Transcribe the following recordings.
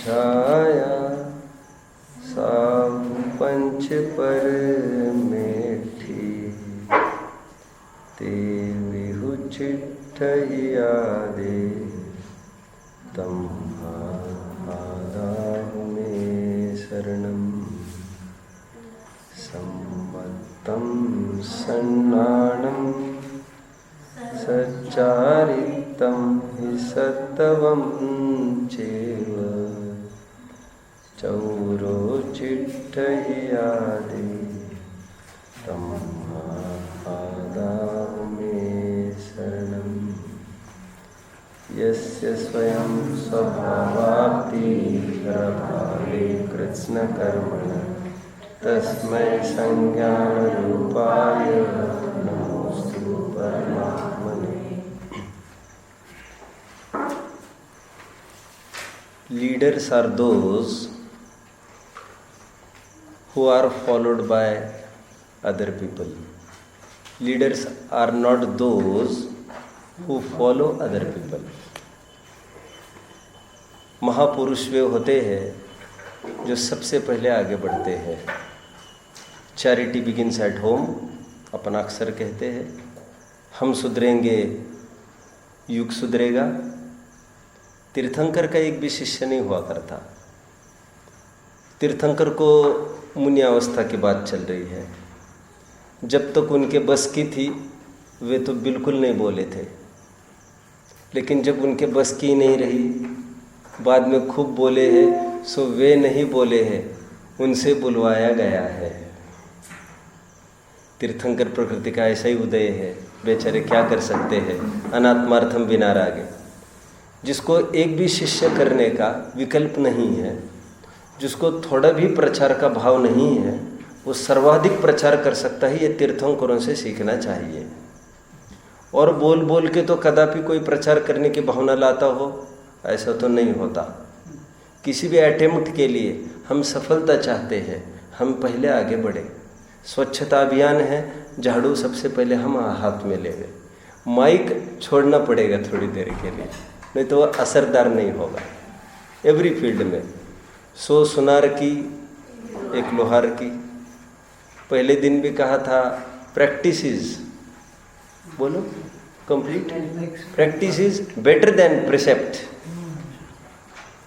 छाया साव पंच पर मेठी ते विहु चिट्ठिया दे तम आदाहु में शरणम सम्मतम सन्नाणम सच्चारितं हि सत्वं चैव चौरो चिट्ठिया दे तं आदाहु मे शरणं यस्य स्वयं स्वभावाप्ति प्रभावे कृत्स्नकर्मणः तस्मै संज्ञानरूपाय नमोस्तु परमात्मने। Leaders are those who are followed by other people. Leaders are not those who follow other people. महापुरुष वे होते हैं जो सबसे पहले आगे बढ़ते हैं। चैरिटी बिगिंस एट होम अपन अक्सर कहते हैं। हम सुधरेंगे युग सुधरेगा। तीर्थंकर का एक भी शिष्य नहीं हुआ करता। तीर्थंकर को मुनि अवस्था की बात चल रही है। जब तक उनके बस की थी वे तो बिल्कुल नहीं बोले थे, लेकिन जब उनके बस की नहीं रही, बाद में खूब बोले हैं, सो वे नहीं बोले हैं, उनसे बुलवाया गया है। तीर्थंकर प्रकृति का ऐसा ही उदय है। बेचारे क्या कर सकते हैं, अनात्मार्थम विनारागे। जिसको एक भी शिष्य करने का विकल्प नहीं है, जिसको थोड़ा भी प्रचार का भाव नहीं है, वो सर्वाधिक प्रचार कर सकता है। ये तीर्थंकरों से सीखना चाहिए। और बोल बोल के तो कदापि कोई प्रचार करने की भावना लाता हो, ऐसा तो नहीं होता। किसी भी अटेम्प्ट के लिए हम सफलता चाहते हैं, हम पहले आगे बढ़े। स्वच्छता अभियान है, झाड़ू सबसे पहले हम हाथ में लेंगे। माइक छोड़ना पड़ेगा थोड़ी देर के लिए, नहीं तो वह असरदार नहीं होगा। एवरी फील्ड में 100 सुनार की एक लोहार की। पहले दिन भी कहा था प्रैक्टिस इज, बोलो complete, practice is better than precept.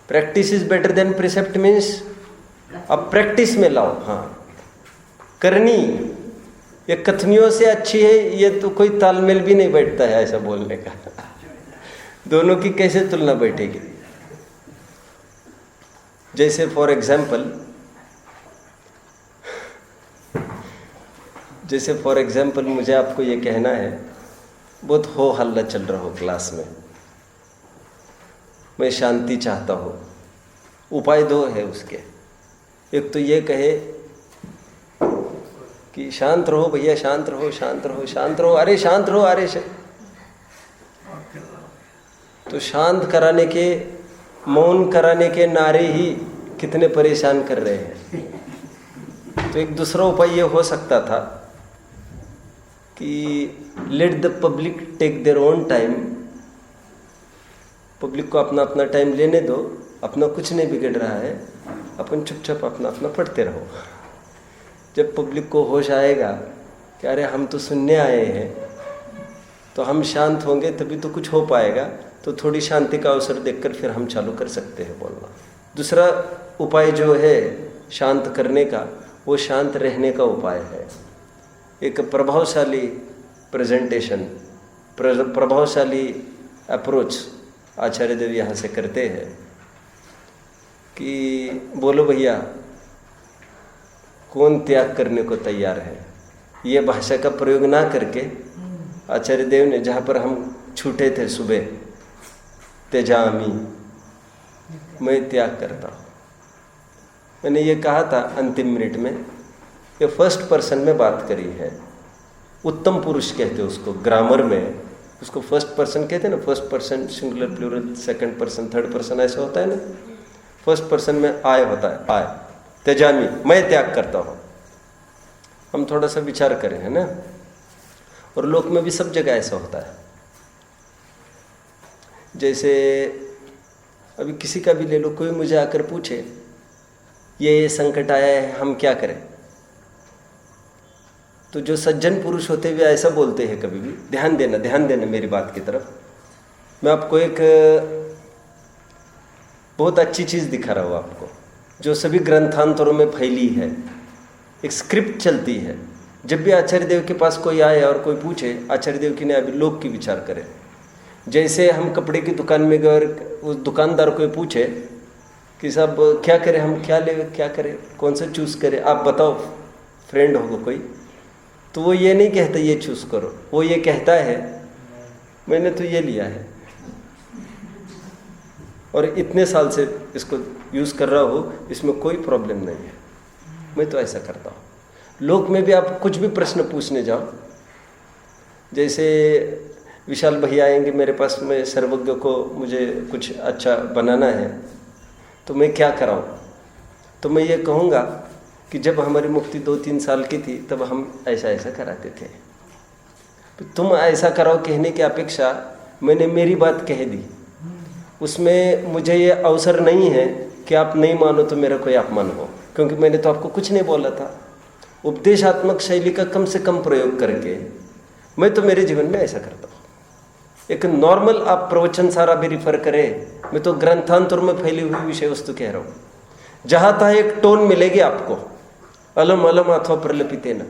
Practice is better than precept means अब प्रैक्टिस में लाओ। हाँ, करनी ये कथनियों से अच्छी है, ये तो कोई तालमेल भी नहीं बैठता है ऐसा बोलने का। दोनों की कैसे तुलना बैठेगी। जैसे फॉर एग्जाम्पल मुझे आपको ये कहना है, बहुत हो हल्ला चल रहा हो क्लास में, मैं शांति चाहता हूँ। उपाय दो है उसके। एक तो ये कहे कि शांत रहो भैया, शांत रहो, शांत रहो, शांत रहो, अरे शांत रहो, अरे तो शांत कराने के, मौन कराने के नारे ही कितने परेशान कर रहे हैं। तो एक दूसरा उपाय ये हो सकता था कि let the public take their own time. Public को अपना अपना टाइम लेने दो, अपना कुछ नहीं बिगड़ रहा है, अपन चुपचाप अपना अपना पढ़ते रहो। जब पब्लिक को होश आएगा कि अरे हम तो सुनने आए हैं, तो हम शांत होंगे तभी तो कुछ हो पाएगा। तो थोड़ी शांति का अवसर देखकर फिर हम चालू कर सकते हैं बोलना। दूसरा उपाय जो है शांत करने का, वो शांत रहने का उपाय है। एक प्रभावशाली प्रेजेंटेशन, प्रभावशाली अप्रोच आचार्य देव यहाँ से करते हैं कि बोलो भैया कौन त्याग करने को तैयार है। ये भाषा का प्रयोग ना करके आचार्य देव ने, जहाँ पर हम छूटे थे सुबह, तेजामी, मैं त्याग करता हूँ, मैंने ये कहा था अंतिम मिनट में। ये फर्स्ट पर्सन में बात करी है। उत्तम पुरुष कहते हैं उसको, ग्रामर में उसको फर्स्ट पर्सन कहते हैं ना। First person singular, plural, second person, third person ऐसा होता है ना। फर्स्ट पर्सन में आय होता है, आय, तेजामी, मैं त्याग करता हूँ। हम थोड़ा सा विचार करें, है ना। और लोक में भी सब जगह ऐसा होता है। जैसे अभी किसी का भी ले लो, कोई मुझे आकर पूछे ये संकट आया है, हम क्या करें, तो जो सज्जन पुरुष होते हुए ऐसा बोलते हैं कभी भी, ध्यान देना मेरी बात की तरफ। मैं आपको एक बहुत अच्छी चीज़ दिखा रहा हूँ आपको, जो सभी ग्रंथांतरों में फैली है, एक स्क्रिप्ट चलती है। जब भी आचार्य देव के पास कोई आए और कोई पूछे, आचार्य देव की ने अभी लोक की विचार करें। जैसे हम कपड़े की दुकान में गए और उस दुकानदार को पूछे कि साहब क्या करें, हम क्या ले, क्या करें, कौन सा चूज़ करें, आप बताओ, फ्रेंड होगा कोई, तो वो ये नहीं कहता ये चूज़ करो, वो ये कहता है मैंने तो ये लिया है और इतने साल से इसको यूज़ कर रहा हूँ, इसमें कोई प्रॉब्लम नहीं है, मैं तो ऐसा करता हूँ। लोक में भी आप कुछ भी प्रश्न पूछने जाओ, जैसे विशाल भैया आएंगे मेरे पास में, सर्वज्ञ को मुझे कुछ अच्छा बनाना है तो मैं क्या कराऊँ, तो मैं ये कहूँगा कि जब हमारी मुक्ति 2-3 साल की थी तब हम ऐसा ऐसा कराते थे, तो तुम ऐसा कराओ कहने की अपेक्षा मैंने मेरी बात कह दी, उसमें मुझे ये अवसर नहीं है कि आप नहीं मानो तो मेरा कोई अपमान हो, क्योंकि मैंने तो आपको कुछ नहीं बोला था। उपदेशात्मक शैली का कम से कम प्रयोग करके मैं तो मेरे जीवन में ऐसा करता हूँ। एक नॉर्मल आप प्रवचन सारा भी रिफर करें, मैं तो ग्रंथांतर में फैली हुई विषय वस्तु कह रहा हूँ। जहाँ तहाँ एक टोन मिलेगी आपको, अलम अलम अथवा प्रलपितेन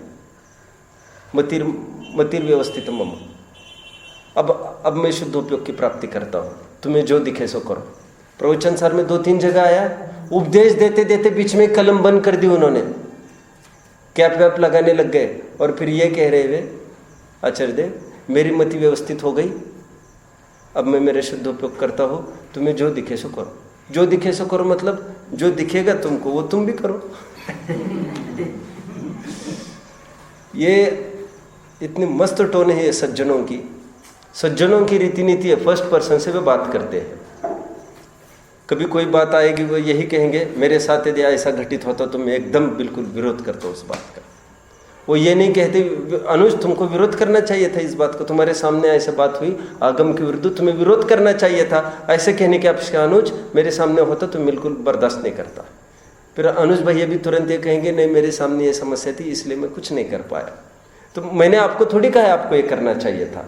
मतिर व्यवस्थित मम। अब मैं शुद्ध उपयोग की प्राप्ति करता हूँ, तुम्हें जो दिखे सो करो। प्रवचन सार में 2-3 जगह आया, उपदेश देते देते बीच में कलम बंद कर दी उन्होंने, कैप वैप लगाने लग गए और फिर ये कह रहे वे आचार्य देव मेरी मति व्यवस्थित हो गई, अब मैं मेरे शुद्ध उपयोग करता हूँ, तुम्हें जो दिखे सो करो। जो दिखे सो करो मतलब जो दिखेगा तुमको वो तुम भी करो। ये इतनी मस्त टोन है सज्जनों की रीति नीति है। फर्स्ट पर्सन से वे बात करते हैं। कभी कोई बात आएगी वो यही कहेंगे मेरे साथ यदि ऐसा घटित होता तो मैं एकदम बिल्कुल विरोध करता हूँ उस बात का। वो ये नहीं कहते अनुज तुमको विरोध करना चाहिए था इस बात को, तुम्हारे सामने ऐसे बात हुई आगम के विरुद्ध, तुम्हें विरोध करना चाहिए था। ऐसे कहने के अपेक्षा अनुज मेरे सामने होता तो बिल्कुल बर्दाश्त नहीं करता। फिर अनुज भैया भी तुरंत ये कहेंगे नहीं मेरे सामने ये समस्या थी इसलिए मैं कुछ नहीं कर पाया। तो मैंने आपको थोड़ी कहा आपको ये करना चाहिए था,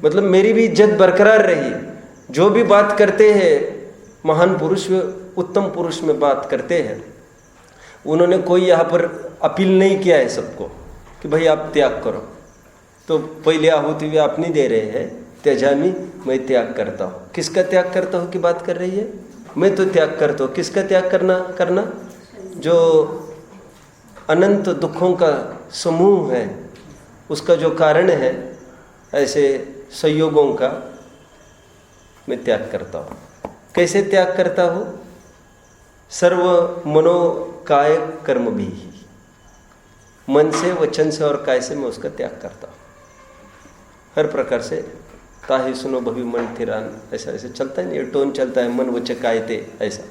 मतलब मेरी भी इज्जत बरकरार रही। जो भी बात करते हैं महान पुरुष, उत्तम पुरुष में बात करते हैं, उन्होंने कोई यहाँ पर अपील नहीं किया है सबको कि भाई आप त्याग करो। तो पहले आहुति भी आप नहीं दे रहे हैं, त्याजामी मैं त्याग करता हूँ। किसका त्याग करता हूँ की बात कर रही है? मैं तो त्याग करता हूँ। किसका त्याग करना? जो अनंत दुखों का समूह है, उसका जो कारण है, ऐसे संयोगों का मैं त्याग करता हूँ। कैसे त्याग करता हूँ? सर्व मनो काय कर्म भी, मन से, वचन से और काय से मैं उसका त्याग करता हूँ। हर प्रकार से ताहि सुनो भवि मन थिरान, ऐसा ऐसे चलता है नहीं, टोन चलता है मन वच काय ते, ऐसा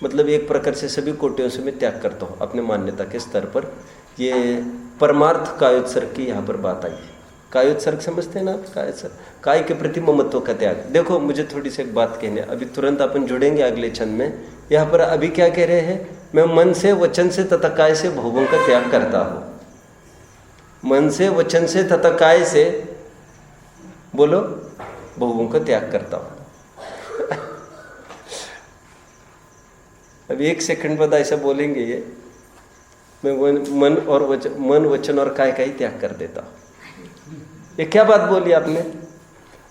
मतलब एक प्रकार से सभी कोटियों से मैं त्याग करता हूँ अपने मान्यता के स्तर पर। ये परमार्थ कायोत्सर्ग की यहाँ पर बात आई है। कायोत्सर्ग समझते हैं ना आप? कायोत्सर्ग, काय के प्रति ममत्व का त्याग। देखो मुझे थोड़ी सी एक बात कहनी है, अभी तुरंत अपन जुड़ेंगे अगले क्षण में। यहाँ पर अभी क्या कह रहे हैं? मैं मन से, वचन से तथा काय से भोगों का त्याग करता हूँ। मन से, वचन से तथा काय से, बोलो, भोगों का त्याग करता हूँ। अभी 1 सेकंड बाद ऐसा बोलेंगे ये, मैं मन वचन और काय का ही त्याग कर देता हूँ। ये क्या बात बोली आपने?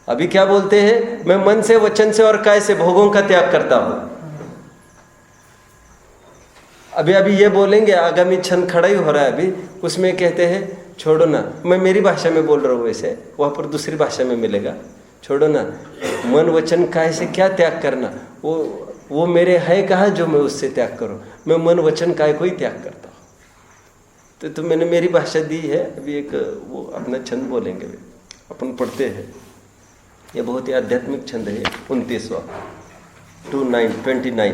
अभी क्या बोलते हैं? मैं मन से, वचन से और काय से भोगों का त्याग करता हूँ। अभी ये बोलेंगे, आगामी क्षण खड़ा ही हो रहा है अभी, उसमें कहते हैं छोड़ो ना, मैं मेरी भाषा में बोल रहा हूँ, वैसे वहाँ पर दूसरी भाषा में मिलेगा। छोड़ो ना, मन वचन काय से क्या त्याग करना, वो मेरे है कहाँ जो मैं उससे त्याग करूँ। मैं मन वचन काय को ही त्याग करता हूँ। तो मैंने मेरी भाषा दी है। अभी एक वो अपना छंद बोलेंगे, अपन पढ़ते हैं। ये बहुत ही आध्यात्मिक छंद है, 29वां 29।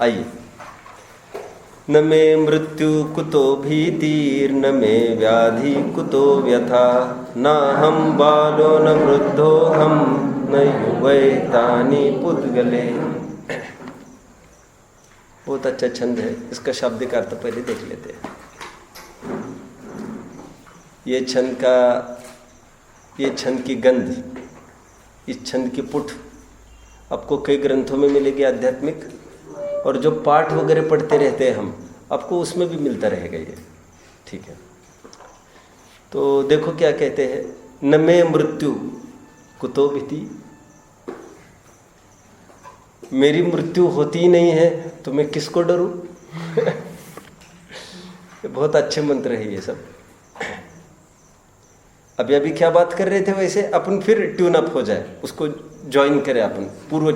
आइए। न मे मृत्यु कुतो भीतिर्न मे व्याधि कुतो व्यथा, न हम बालो न वृद्धो हम न युवै तानि पुद्गले। बहुत अच्छा छंद है, इसका शाब्दिक अर्थ पहले देख लेते हैं। ये छंद की गंध, इस छंद की पुट आपको कई ग्रंथों में मिलेगी आध्यात्मिक, और जो पाठ वगैरह पढ़ते रहते हैं हम, आपको उसमें भी मिलता रहेगा ये। ठीक है, तो देखो क्या कहते हैं, न मे मृत्यु कुतो भीति, मेरी मृत्यु होती ही नहीं है तो मैं किसको डरूं। बहुत अच्छे मंत्र है ये सब। अभी क्या बात कर रहे थे, वैसे अपन फिर ट्यून अप हो जाए, उसको ज्वाइन करें अपन पूर्व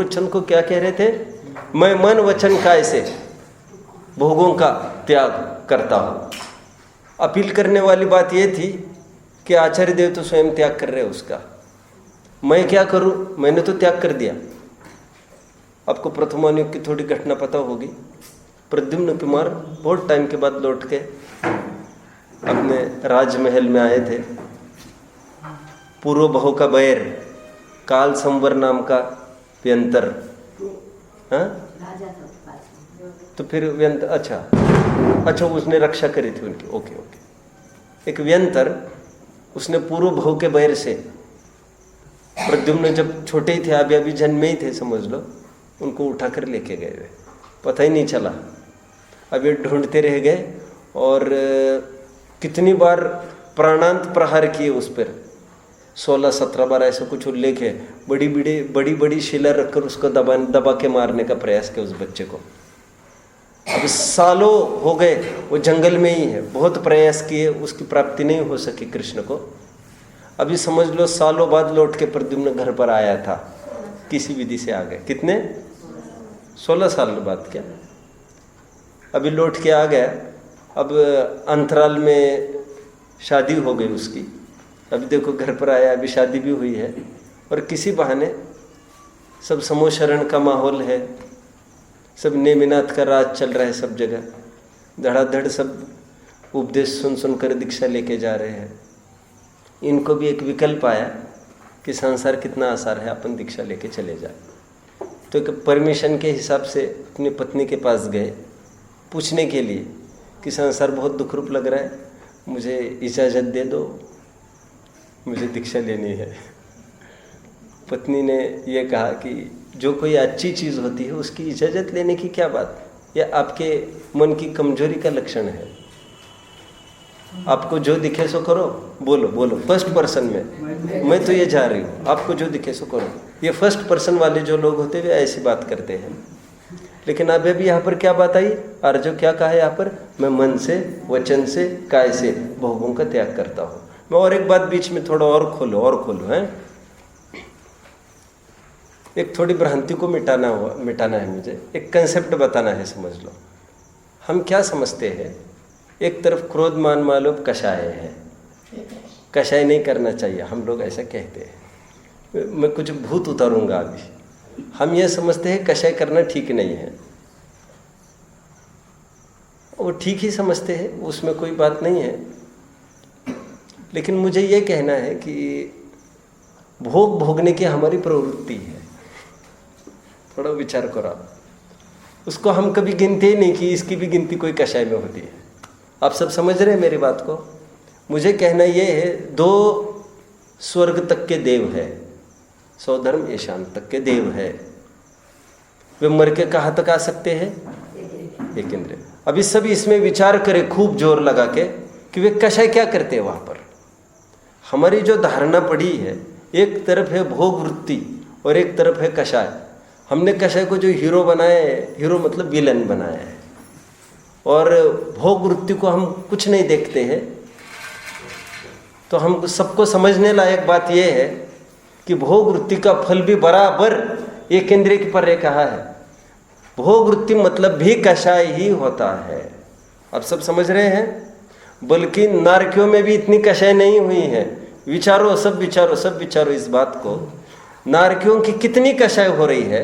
छंद को क्या कह रहे थे, मैं मन वचन काय से भोगों का त्याग करता हूं। अपील करने वाली बात ये थी कि आचार्य देव तो स्वयं त्याग कर रहे हैं उसका, मैं क्या करूं, मैंने तो त्याग कर दिया। आपको प्रथमानुयोग की थोड़ी घटना पता होगी। प्रद्युम्न कुमार बहुत टाइम के बाद लौट के अपने राजमहल में आए थे। पूर्व बहु का बैर काल संवर नाम का व्यंतर, हाँ तो फिर व्यंतर, अच्छा उसने रक्षा करी थी उनकी। ओके, एक व्यंतर, उसने पूर्व बहु के बैर से, प्रद्युम्न जब छोटे ही थे, अभी जन्मे ही थे समझ लो, उनको उठाकर लेके गए हुए, पता ही नहीं चला। अब ये ढूंढते रह गए और कितनी बार प्राणांत प्रहार किए उस पर, 16-17 बार ऐसा कुछ उल्लेख है। बड़ी शिला रखकर उसको दबा के मारने का प्रयास किया उस बच्चे को। अब सालों हो गए, वो जंगल में ही है, बहुत प्रयास किए, उसकी प्राप्ति नहीं हो सकी कृष्ण को। अभी समझ लो सालों बाद लौट के प्रद्युम्न घर पर आया था, किसी विधि से आ गए। कितने? 16 साल बाद क्या, अभी लौट के आ गया। अब अंतराल में शादी हो गई उसकी, अभी देखो घर पर आया, अभी शादी भी हुई है, और किसी बहाने सब समोशरण का माहौल है, सब नेमिनाथ का राज चल रहा है सब जगह, धड़ाधड़ सब उपदेश सुन कर दीक्षा लेके जा रहे हैं। इनको भी एक विकल्प आया कि संसार कितना आसार है, अपन दीक्षा लेके चले जाए। तो एक परमिशन के हिसाब से अपनी पत्नी के पास गए पूछने के लिए कि संसार बहुत दुख रूप लग रहा है, मुझे इजाज़त दे दो, मुझे दीक्षा लेनी है। पत्नी ने यह कहा कि जो कोई अच्छी चीज़ होती है उसकी इजाज़त लेने की क्या बात, यह आपके मन की कमजोरी का लक्षण है। आपको जो दिखे सो करो, बोलो फर्स्ट पर्सन में, मैं तो ये जा रही हूँ, आपको जो दिखे सो करो। ये फर्स्ट पर्सन वाले जो लोग होते हैं वे ऐसी बात करते हैं। लेकिन अभी यहाँ पर क्या बात आई, और जो क्या कहा है यहाँ पर, मैं मन से वचन से काय से भोगों का त्याग करता हूँ। मैं और एक बात बीच में थोड़ा और खोलो है, एक थोड़ी भ्रांति को मिटाना है मुझे, एक कंसेप्ट बताना है, समझ लो। हम क्या समझते हैं, एक तरफ क्रोध मान मालोप कषाय है, कषाय नहीं करना चाहिए, हम लोग ऐसा कहते हैं। मैं कुछ भूत उतारूंगा अभी। हम ये समझते हैं कषाय करना ठीक नहीं है, वो ठीक ही समझते हैं, उसमें कोई बात नहीं है। लेकिन मुझे ये कहना है कि भोग भोगने की हमारी प्रवृत्ति है, थोड़ा विचार करो आप। उसको हम कभी गिनते ही नहीं कि इसकी भी गिनती कोई कषाय में होती है। आप सब समझ रहे हैं मेरी बात को। मुझे कहना ये है, 2 स्वर्ग तक के देव है, 100 धर्म ईशान तक के देव है, वे मर के कहाँ तक आ सकते हैं? एक इंद्रिय। अभी सब इसमें विचार करें खूब जोर लगा के कि वे कषाय क्या करते हैं वहाँ पर। हमारी जो धारणा पड़ी है, एक तरफ है भोग वृत्ति और एक तरफ है कषाय। हमने कषाय को जो हीरो बनाया है, हीरो मतलब विलन बनाया है, और भोग वृत्ति को हम कुछ नहीं देखते हैं। तो हम सबको समझने लायक बात यह है कि भोग वृत्ति का फल भी बराबर एक इंद्रिय की पर कहा है। भोग वृत्ति मतलब भी कषाय ही होता है। अब सब समझ रहे हैं। बल्कि नारकियों में भी इतनी कषाय नहीं हुई है। विचारो, सब विचारो इस बात को। नारकियों की कितनी कषाय हो रही है,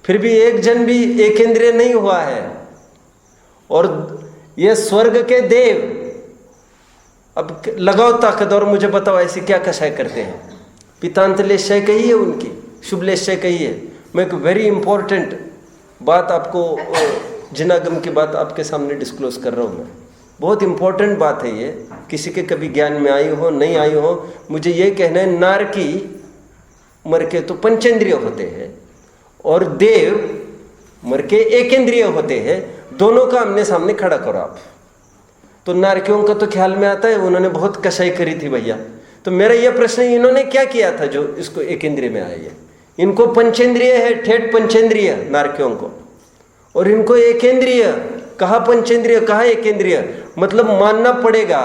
फिर भी एक जन भी एक इंद्रिय नहीं हुआ है। और ये स्वर्ग के देव, अब लगाओ ताकत और मुझे बताओ ऐसी क्या कषाय करते हैं। पितांतलेशय कही है उनकी, शुभलेश्चय कहिए। मैं एक वेरी इंपॉर्टेंट बात आपको, जिनागम की बात आपके सामने डिस्क्लोज कर रहा हूँ मैं। बहुत इंपॉर्टेंट बात है ये, किसी के कभी ज्ञान में आई हो नहीं आई हो, मुझे ये कहना है, नार की मर के तो पंचेंद्रिय होते हैं और देव मर के एकेंद्रिय होते हैं, दोनों का आमने सामने खड़ा करो आप। तो नारकियों का तो ख्याल में आता है उन्होंने बहुत कसाई करी थी भैया। तो मेरा यह प्रश्न है, इन्होंने क्या किया था जो इसको एकेंद्रिय में आया? इनको पंचेंद्रिय है, ठेठ पंचेंद्रिय नारकियों को, और इनको एकेंद्रिय। कहा पंचेंद्रिय, कहा एकेंद्रिय? मतलब मानना पड़ेगा,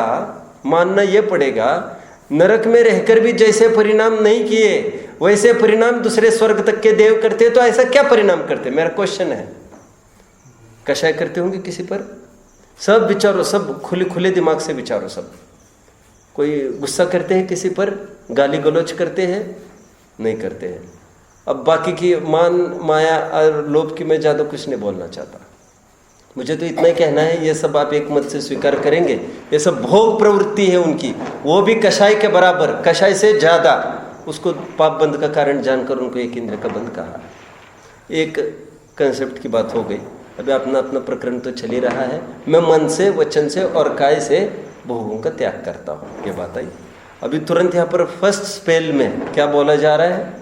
मानना यह पड़ेगा, नरक में रहकर भी जैसे परिणाम नहीं किए वैसे परिणाम दूसरे स्वर्ग तक के देव करते, तो ऐसा क्या परिणाम करते? मेरा क्वेश्चन है। कषाय करते होंगे किसी पर? सब विचारो, सब खुले खुले दिमाग से विचारो सब। कोई गुस्सा करते हैं किसी पर, गाली गलौज करते हैं? नहीं करते हैं। अब बाकी की मान माया और लोभ की मैं ज़्यादा कुछ नहीं बोलना चाहता। मुझे तो इतना ही कहना है, ये सब आप एक मत से स्वीकार करेंगे, ये सब भोग प्रवृत्ति है उनकी, वो भी कषाय के बराबर, कषाय से ज़्यादा। उसको पाप बंध का कारण जानकर उनको एक इंद्र का बंध कहा। एक कंसेप्ट की बात हो गई। अभी अपना अपना प्रकरण तो चल ही रहा है। मैं मन से, वचन से और काय से भोगों का त्याग करता हूँ, ये बात आई। अभी तुरंत यहाँ पर फर्स्ट स्पेल में क्या बोला जा रहा है?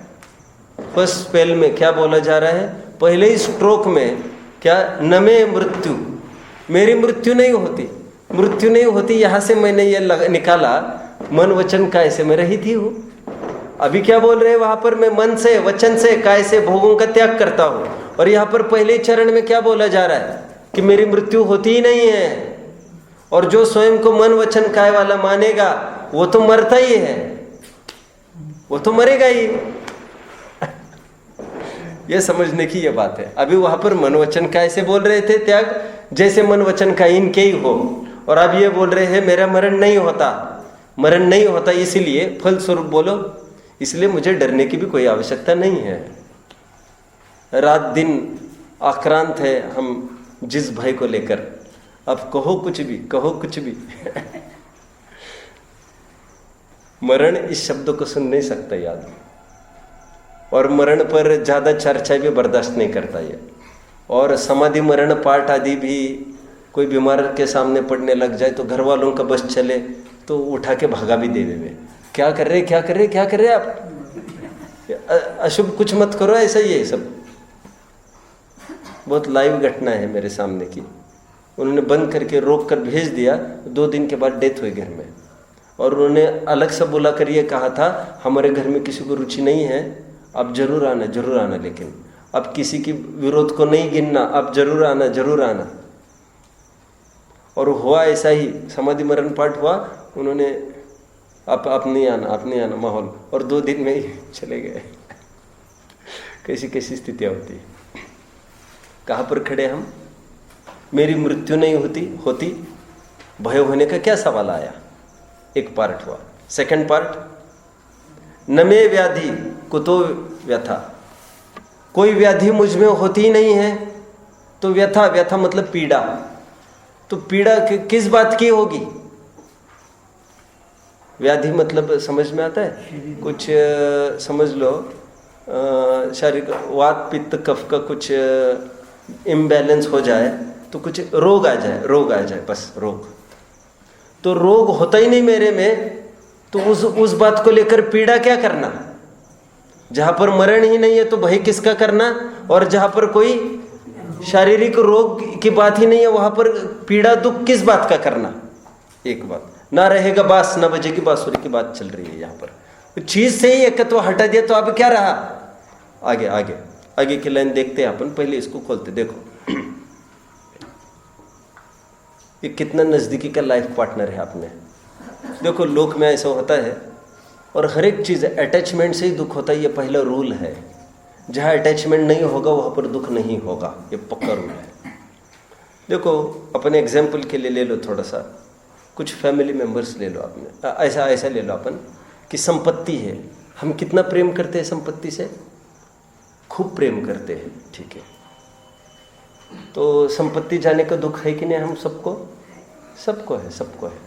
फर्स्ट स्पेल में क्या बोला जा रहा है? पहले ही स्ट्रोक में क्या? न में मृत्यु, मेरी मृत्यु नहीं होती, मृत्यु नहीं होती। यहाँ से मैंने ये निकाला, मन वचन काय से मैं रहित ही हूँ। अभी क्या बोल रहे हैं वहाँ पर? मैं मन से, वचन से, काय से भोगों का त्याग करता हूँ। और यहाँ पर पहले चरण में क्या बोला जा रहा है? कि मेरी मृत्यु होती ही नहीं है। और जो स्वयं को मन वचन काय वाला मानेगा वो तो मरता ही है, वो तो मरेगा ही। ये समझने की ये बात है। अभी वहां पर मन वचन काय से बोल रहे थे त्याग, जैसे मन वचन काय इनके ही हो, और अब ये बोल रहे हैं मेरा मरण नहीं होता, मरण नहीं होता, इसीलिए फलस्वरूप बोलो, इसलिए मुझे डरने की भी कोई आवश्यकता नहीं है। रात दिन आक्रांत है हम जिस भय को लेकर। अब कहो कुछ भी, कहो कुछ भी। मरण इस शब्द को सुन नहीं सकता याद, और मरण पर ज़्यादा चर्चा भी बर्दाश्त नहीं करता ये। और समाधि मरण पाठ आदि भी कोई बीमार के सामने पढ़ने लग जाए तो घर वालों का बस चले तो उठा के भगा भी देवे में। क्या कर रहे, क्या कर रहे, क्या कर रहे आप? अशुभ कुछ मत करो, ऐसा ही है सब। बहुत लाइव घटना है मेरे सामने की। उन्होंने बंद करके रोक कर भेज दिया, 2 दिन के बाद डेथ हुई घर में। और उन्होंने अलग से बुला कर ये कहा था हमारे घर में किसी को रुचि नहीं है, आप जरूर आना, जरूर आना, लेकिन अब किसी की विरोध को नहीं गिनना, आप जरूर आना, जरूर आना। और हुआ ऐसा ही, समाधि मरण पाठ हुआ, उन्होंने आप नहीं आना, आप नहीं आना माहौल, और 2 दिन में ही चले गए। कैसी कैसी स्थितियाँ होती है। कहाँ पर खड़े हम? मेरी मृत्यु नहीं होती, भय होने का क्या सवाल आया? एक पार्ट हुआ। सेकंड पार्ट, न मे व्याधि कुतो व्यथा, कोई व्याधि मुझ में होती ही नहीं है तो व्यथा, व्यथा मतलब पीड़ा, तो पीड़ा किस बात की होगी? व्याधि मतलब समझ में आता है? कुछ समझ लो, शारीरिक वात पित्त कफ का कुछ इम्बैलेंस हो जाए तो कुछ रोग आ जाए, रोग आ जाए, बस रोग। तो रोग होता ही नहीं मेरे में, तो उस बात को लेकर पीड़ा क्या करना? जहां पर मरण ही नहीं है तो भय किसका करना? और जहां पर कोई शारीरिक रोग की बात ही नहीं है वहां पर पीड़ा दुख किस बात का करना? एक बात, ना रहेगा बास न बजेगी बांसुरी की बात चल रही है यहाँ पर। चीज से ही एकत्व हटा दिया तो अब क्या रहा? आगे आगे आगे की लाइन देखते हैं अपन, पहले इसको खोलते। देखो ये कितना नजदीकी का लाइफ पार्टनर है आपने। देखो लोक में ऐसा होता है, और हर एक चीज़ अटैचमेंट से ही दुख होता है, ये पहला रूल है। जहाँ अटैचमेंट नहीं होगा वहाँ पर दुख नहीं होगा, ये पक्का रूल है। देखो अपने एग्जाम्पल के लिए ले लो थोड़ा सा, कुछ फैमिली मेम्बर्स ले लो आपने, ऐसा ले लो अपन कि संपत्ति है, हम कितना प्रेम करते हैं संपत्ति से? खूब प्रेम करते हैं, ठीक है। तो संपत्ति जाने का दुख है कि नहीं हम सबको? सबको है, सबको है।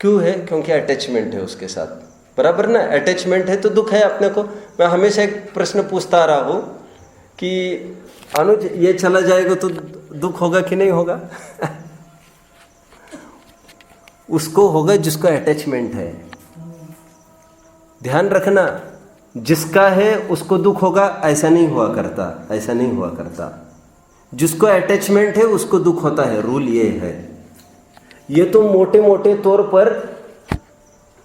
क्यों है? क्योंकि अटैचमेंट है उसके साथ। बराबर ना, अटैचमेंट है तो दुख है अपने को। मैं हमेशा एक प्रश्न पूछता आ रहा हूँ कि अनुज ये चला जाएगा तो दुख होगा कि नहीं होगा? उसको होगा जिसको अटैचमेंट है। ध्यान रखना, जिसका है उसको दुख होगा, ऐसा नहीं हुआ करता, ऐसा नहीं हुआ करता। जिसको अटैचमेंट है उसको दुख होता है, रूल ये है। ये तो मोटे मोटे तौर पर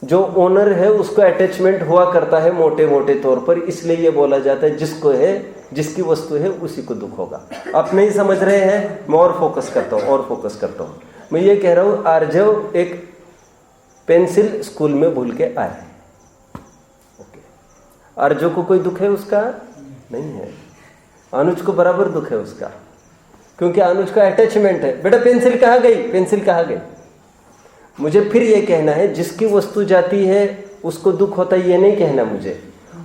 जो ओनर है उसको अटैचमेंट हुआ करता है, मोटे मोटे तौर पर, इसलिए ये बोला जाता है जिसको है, जिसकी वस्तु है उसी को दुख होगा। आप नहीं समझ रहे हैं, मैं और फोकस करता हूँ। मैं ये कह रहा हूँ, आर्जव एक पेंसिल स्कूल में भूल के आए, ओके, आर्जव को कोई दुख है उसका? नहीं है। अनुज को बराबर दुख है उसका, क्योंकि अनुज का अटैचमेंट है। बेटा पेंसिल कहाँ गई? मुझे फिर ये कहना है, जिसकी वस्तु जाती है उसको दुख होता है, ये नहीं कहना मुझे।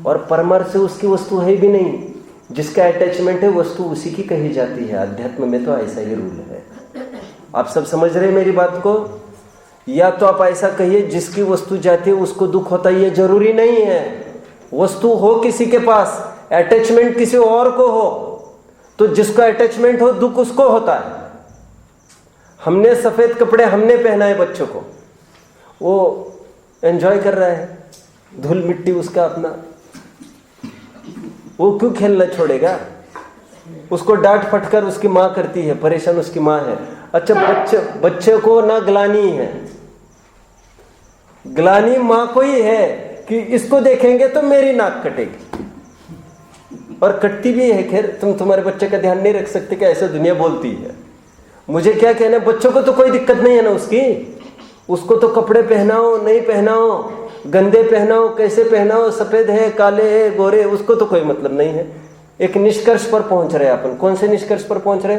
और परमार्थ से उसकी वस्तु है भी नहीं, जिसका अटैचमेंट है वस्तु उसी की कही जाती है। अध्यात्म में तो ऐसा ही रूल है। आप सब समझ रहे हैं मेरी बात को? या तो आप ऐसा कहिए जिसकी वस्तु जाती है उसको दुख होता है, ये जरूरी नहीं है। वस्तु हो किसी के पास, अटैचमेंट किसी और को हो, तो जिसका अटैचमेंट हो दुख उसको होता है। हमने सफेद कपड़े हमने पहना है बच्चों को, वो एंजॉय कर रहा है, धूल मिट्टी उसका अपना, वो क्यों खेलना छोड़ेगा? उसको डांट फटकर उसकी माँ करती है, परेशान उसकी माँ है। अच्छा, बच्चे को ना ग्लानी है, ग्लानी माँ को ही है कि इसको देखेंगे तो मेरी नाक कटेगी, और कटती भी है। खैर, तुम तुम्हारे बच्चे का ध्यान नहीं रख सकते कि ऐसा दुनिया बोलती है। मुझे क्या कहना है, बच्चों को तो कोई दिक्कत नहीं है ना उसकी, उसको तो कपड़े पहनाओ नहीं पहनाओ, गंदे पहनाओ कैसे पहनाओ, सफेद है काले है गोरे, उसको तो कोई मतलब नहीं है। एक निष्कर्ष पर पहुंच रहे अपन। कौन से निष्कर्ष पर पहुंच रहे?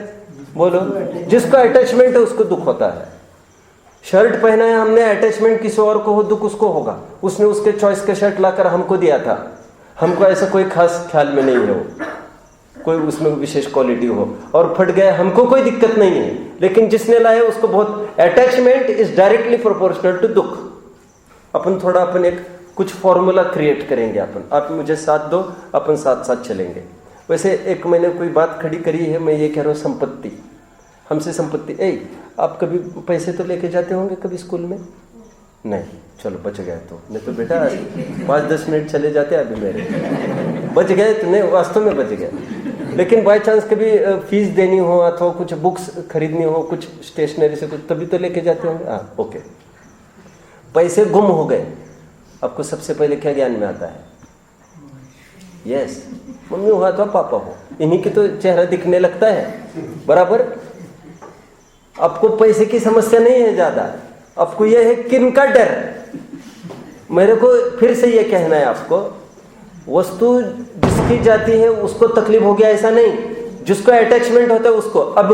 बोलो। जिसका अटैचमेंट है उसको दुख होता है। शर्ट पहना है हमने, अटैचमेंट किसी और को हो, दुख उसको होगा। उसने उसके चॉइस का शर्ट लाकर हमको दिया था, हमको ऐसा कोई खास ख्याल में नहीं है वो, कोई उसमें विशेष क्वालिटी हो, और फट गया, हमको कोई दिक्कत नहीं है। लेकिन जिसने लाया उसको बहुत, attachment is directly proportional to दुख। अपन एक कुछ फॉर्मूला क्रिएट करेंगे अपन, आप मुझे साथ दो, अपन साथ साथ चलेंगे। वैसे एक मैंने कोई बात खड़ी करी है, मैं ये कह रहा हूँ, संपत्ति, हमसे संपत्ति। आप कभी पैसे तो लेके जाते होंगे कभी स्कूल में? नहीं, चलो बच गए तो, नहीं तो बेटा 5-10 मिनट चले जाते अभी मेरे, बच गए तो नहीं, वास्तव में बच गए। लेकिन बाय चांस कभी फीस देनी हो अथवा कुछ बुक्स खरीदनी हो, कुछ स्टेशनरी से कुछ, तभी तो लेके जाते होंगे। हाँ, ओके। पैसे गुम हो गए, आपको सबसे पहले क्या ज्ञान में आता है? यस, मम्मी हो अथवा पापा हो, इन्हीं की तो चेहरा दिखने लगता है, बराबर। आपको पैसे की समस्या नहीं है ज्यादा, आपको यह है किनका डर। मेरे को फिर से यह कहना है आपको, वस्तु जिसकी जाती है उसको तकलीफ हो गया ऐसा नहीं, जिसको अटैचमेंट होता है उसको। अब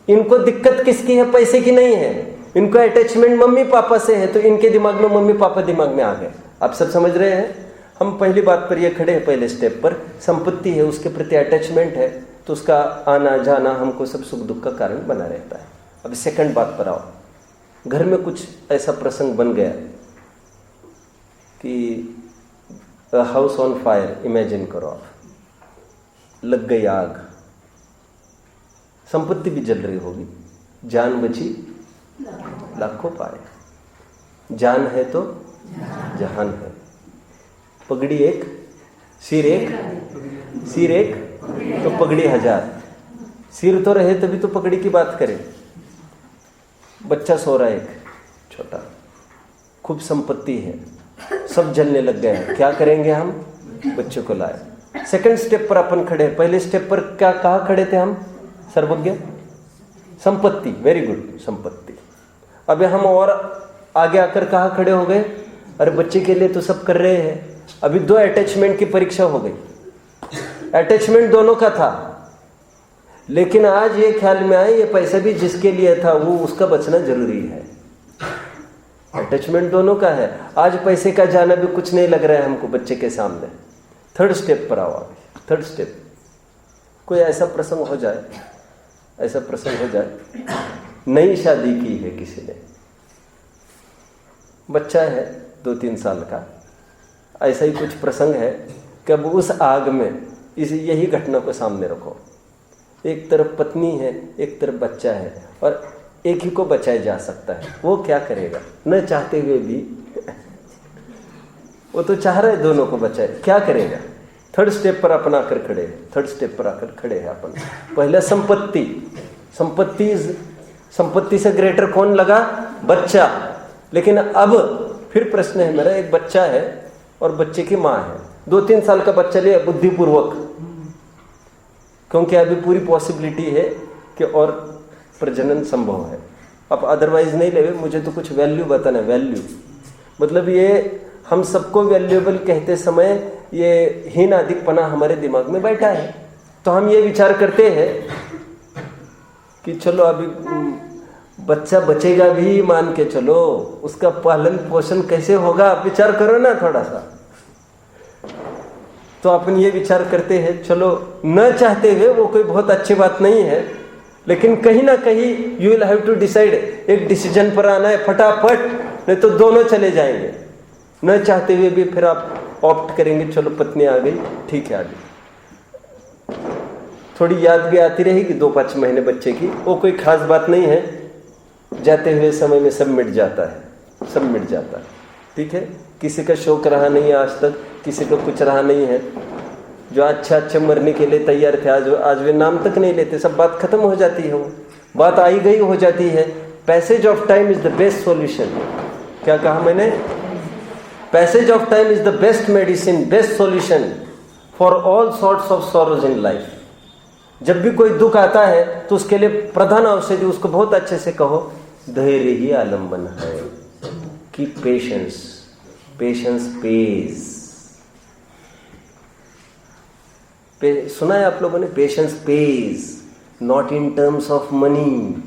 इनको दिक्कत किसकी है? पैसे की नहीं है, इनको अटैचमेंट मम्मी पापा से है, तो इनके दिमाग में मम्मी पापा दिमाग में आ गए। आप सब समझ रहे हैं? हम पहली बात पर ये खड़े हैं, पहले स्टेप पर, संपत्ति है, उसके प्रति अटैचमेंट है, तो उसका आना जाना हमको सब सुख दुख का कारण बना रहता है। अब सेकंड बात पर आओ। घर में कुछ ऐसा प्रसंग बन गया कि हाउस ऑन फायर, इमेजिन करो आप, लग गई आग, संपत्ति भी जल रही होगी, जान बची लाखों पाए। जान है तो जहान है। पगड़ी एक, सिर एक तो पगड़ी हजार। सिर तो रहे तभी तो पगड़ी की बात करें। बच्चा सो रहा है एक छोटा, खूब संपत्ति है, सब जलने लग गए हैं, क्या करेंगे हम? बच्चे को लाए। सेकंड स्टेप पर अपन खड़े हैं। पहले स्टेप पर क्या कहाँ खड़े थे हम? सर्वज्ञ, संपत्ति, वेरी गुड, संपत्ति। अभी हम और आगे आकर कहाँ खड़े हो गए? अरे बच्चे के लिए तो सब कर रहे हैं। अभी दो अटैचमेंट की परीक्षा हो गई, अटैचमेंट दोनों का था, लेकिन आज ये ख्याल में आया ये पैसा भी जिसके लिए था वो उसका बचना जरूरी है। अटैचमेंट दोनों का है, आज पैसे का जाना भी कुछ नहीं लग रहा है हमको बच्चे के सामने। थर्ड स्टेप पर आओ। अभी थर्ड स्टेप, कोई ऐसा प्रसंग हो जाए, ऐसा प्रसंग हो जाए, नई शादी की है किसी ने, बच्चा है 2-3 साल का, ऐसा ही कुछ प्रसंग है कि अब उस आग में यही घटना को सामने रखो। एक तरफ पत्नी है, एक तरफ बच्चा है, और एक ही को बचाया जा सकता है। वो क्या करेगा? न चाहते हुए भी वो तो चाह रहा है दोनों को बचाए, क्या करेगा? थर्ड स्टेप पर अपन आकर खड़े हैं, थर्ड स्टेप पर आकर खड़े हैं अपन। पहले संपत्ति से ग्रेटर कौन लगा? बच्चा। लेकिन अब फिर प्रश्न है मेरा, एक बच्चा है और बच्चे की माँ है, 2-3 साल का बच्चा लिया बुद्धिपूर्वक, क्योंकि अभी पूरी पॉसिबिलिटी है कि और प्रजनन संभव है। अब अदरवाइज नहीं लेवे, मुझे तो कुछ वैल्यू बताना है। वैल्यू मतलब ये हम सबको वैल्यूएबल कहते समय ये हीन अधिकपना हमारे दिमाग में बैठा है। तो हम ये विचार करते हैं कि चलो अभी बच्चा बचेगा भी, मान के चलो, उसका पालन पोषण कैसे होगा, आप विचार करो ना थोड़ा सा। तो अपन ये विचार करते हैं, चलो न चाहते हुए वो कोई बहुत अच्छी बात नहीं है, लेकिन कहीं ना कहीं you will have to decide, एक डिसीजन पर आना है फटाफट, नहीं तो दोनों चले जाएंगे। न चाहते हुए भी फिर आप ऑप्ट करेंगे, चलो पत्नी आ गई, ठीक है आ गई। थोड़ी याद भी आती रहेगी 2-5 महीने बच्चे की, वो कोई खास बात नहीं है, जाते हुए समय में सब मिट जाता है, सब मिट जाता है। ठीक है, किसी का शौक रहा नहीं है आज तक, किसी का कुछ रहा नहीं है। जो अच्छे मरने के लिए तैयार थे आज वे नाम तक नहीं लेते, सब बात खत्म हो जाती है, वो बात आई गई हो जाती है। Passage of time is the best solution. क्या कहा मैंने? Passage of time is the best medicine, best solution for all sorts of sorrows in life. जब भी कोई दुख आता है तो उसके लिए प्रधान औषधि, उसको बहुत अच्छे से कहो, धैर्य ही आलंबन है। की पेशेंस, पेशेंस पेज। सुना है आप लोगों ने? Patience page, not in terms of money.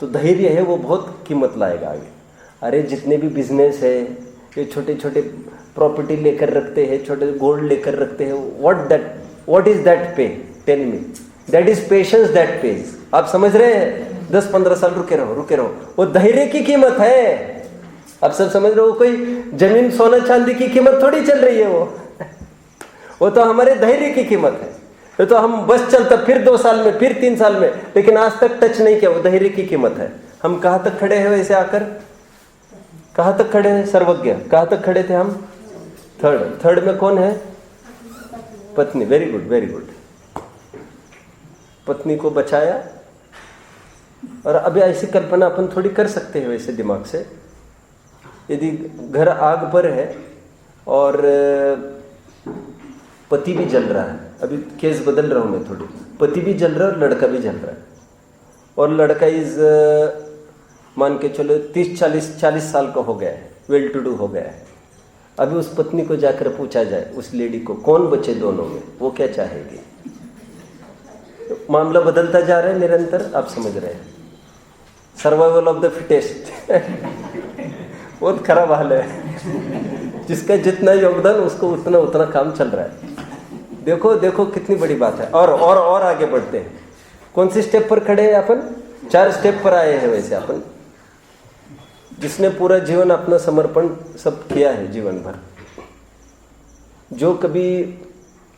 तो धैर्य है वो बहुत कीमत लाएगा आगे। अरे जितने भी बिजनेस है, ये छोटे छोटे प्रॉपर्टी लेकर रखते हैं, छोटे गोल्ड लेकर रखते हैं, what is that pay? Tell me. That is patience that pays. आप समझ रहे हैं? 10-15 साल रुके रहो, वो धैर्य की कीमत है। आप सब समझ रहे हो? कोई जमीन सोना चांदी की कीमत थोड़ी चल रही है वो तो हमारे धैर्य की कीमत है। ये तो हम बस चलता फिर 2 साल में, फिर 3 साल में, लेकिन आज तक टच नहीं किया, वो धैर्य की कीमत है। हम कहाँ तक खड़े हैं वैसे आकर? कहाँ तक खड़े हैं? सर्वज्ञ, कहाँ तक खड़े थे हम? थर्ड में कौन है? पत्नी। Very good, very good. पत्नी को बचाया। और अभी ऐसी कल्पना अपन थोड़ी कर सकते हैं वैसे दिमाग से। यदि घर आग पर है और पति भी जल रहा है, अभी केस बदल रहा हूं मैं थोड़ी, पति भी जल रहा है और लड़का भी जल रहा है, और लड़का इज मान के चलो 30-40 साल का हो गया है, वेल टू डू हो गया है। अभी उस पत्नी को जाकर पूछा जाए, उस लेडी को, कौन बचे दोनों में, वो क्या चाहेगी? तो मामला बदलता जा रहा है निरंतर, आप समझ रहे हैं। Survival of the fittest. बहुत खराब हाल है। जिसका जितना योगदान उसको उतना काम चल रहा है। देखो कितनी बड़ी बात है। और आगे बढ़ते हैं। कौन सी स्टेप पर खड़े हैं अपन? 4 स्टेप पर आए हैं वैसे अपन। जिसने पूरा जीवन अपना समर्पण सब किया है जीवन भर, जो कभी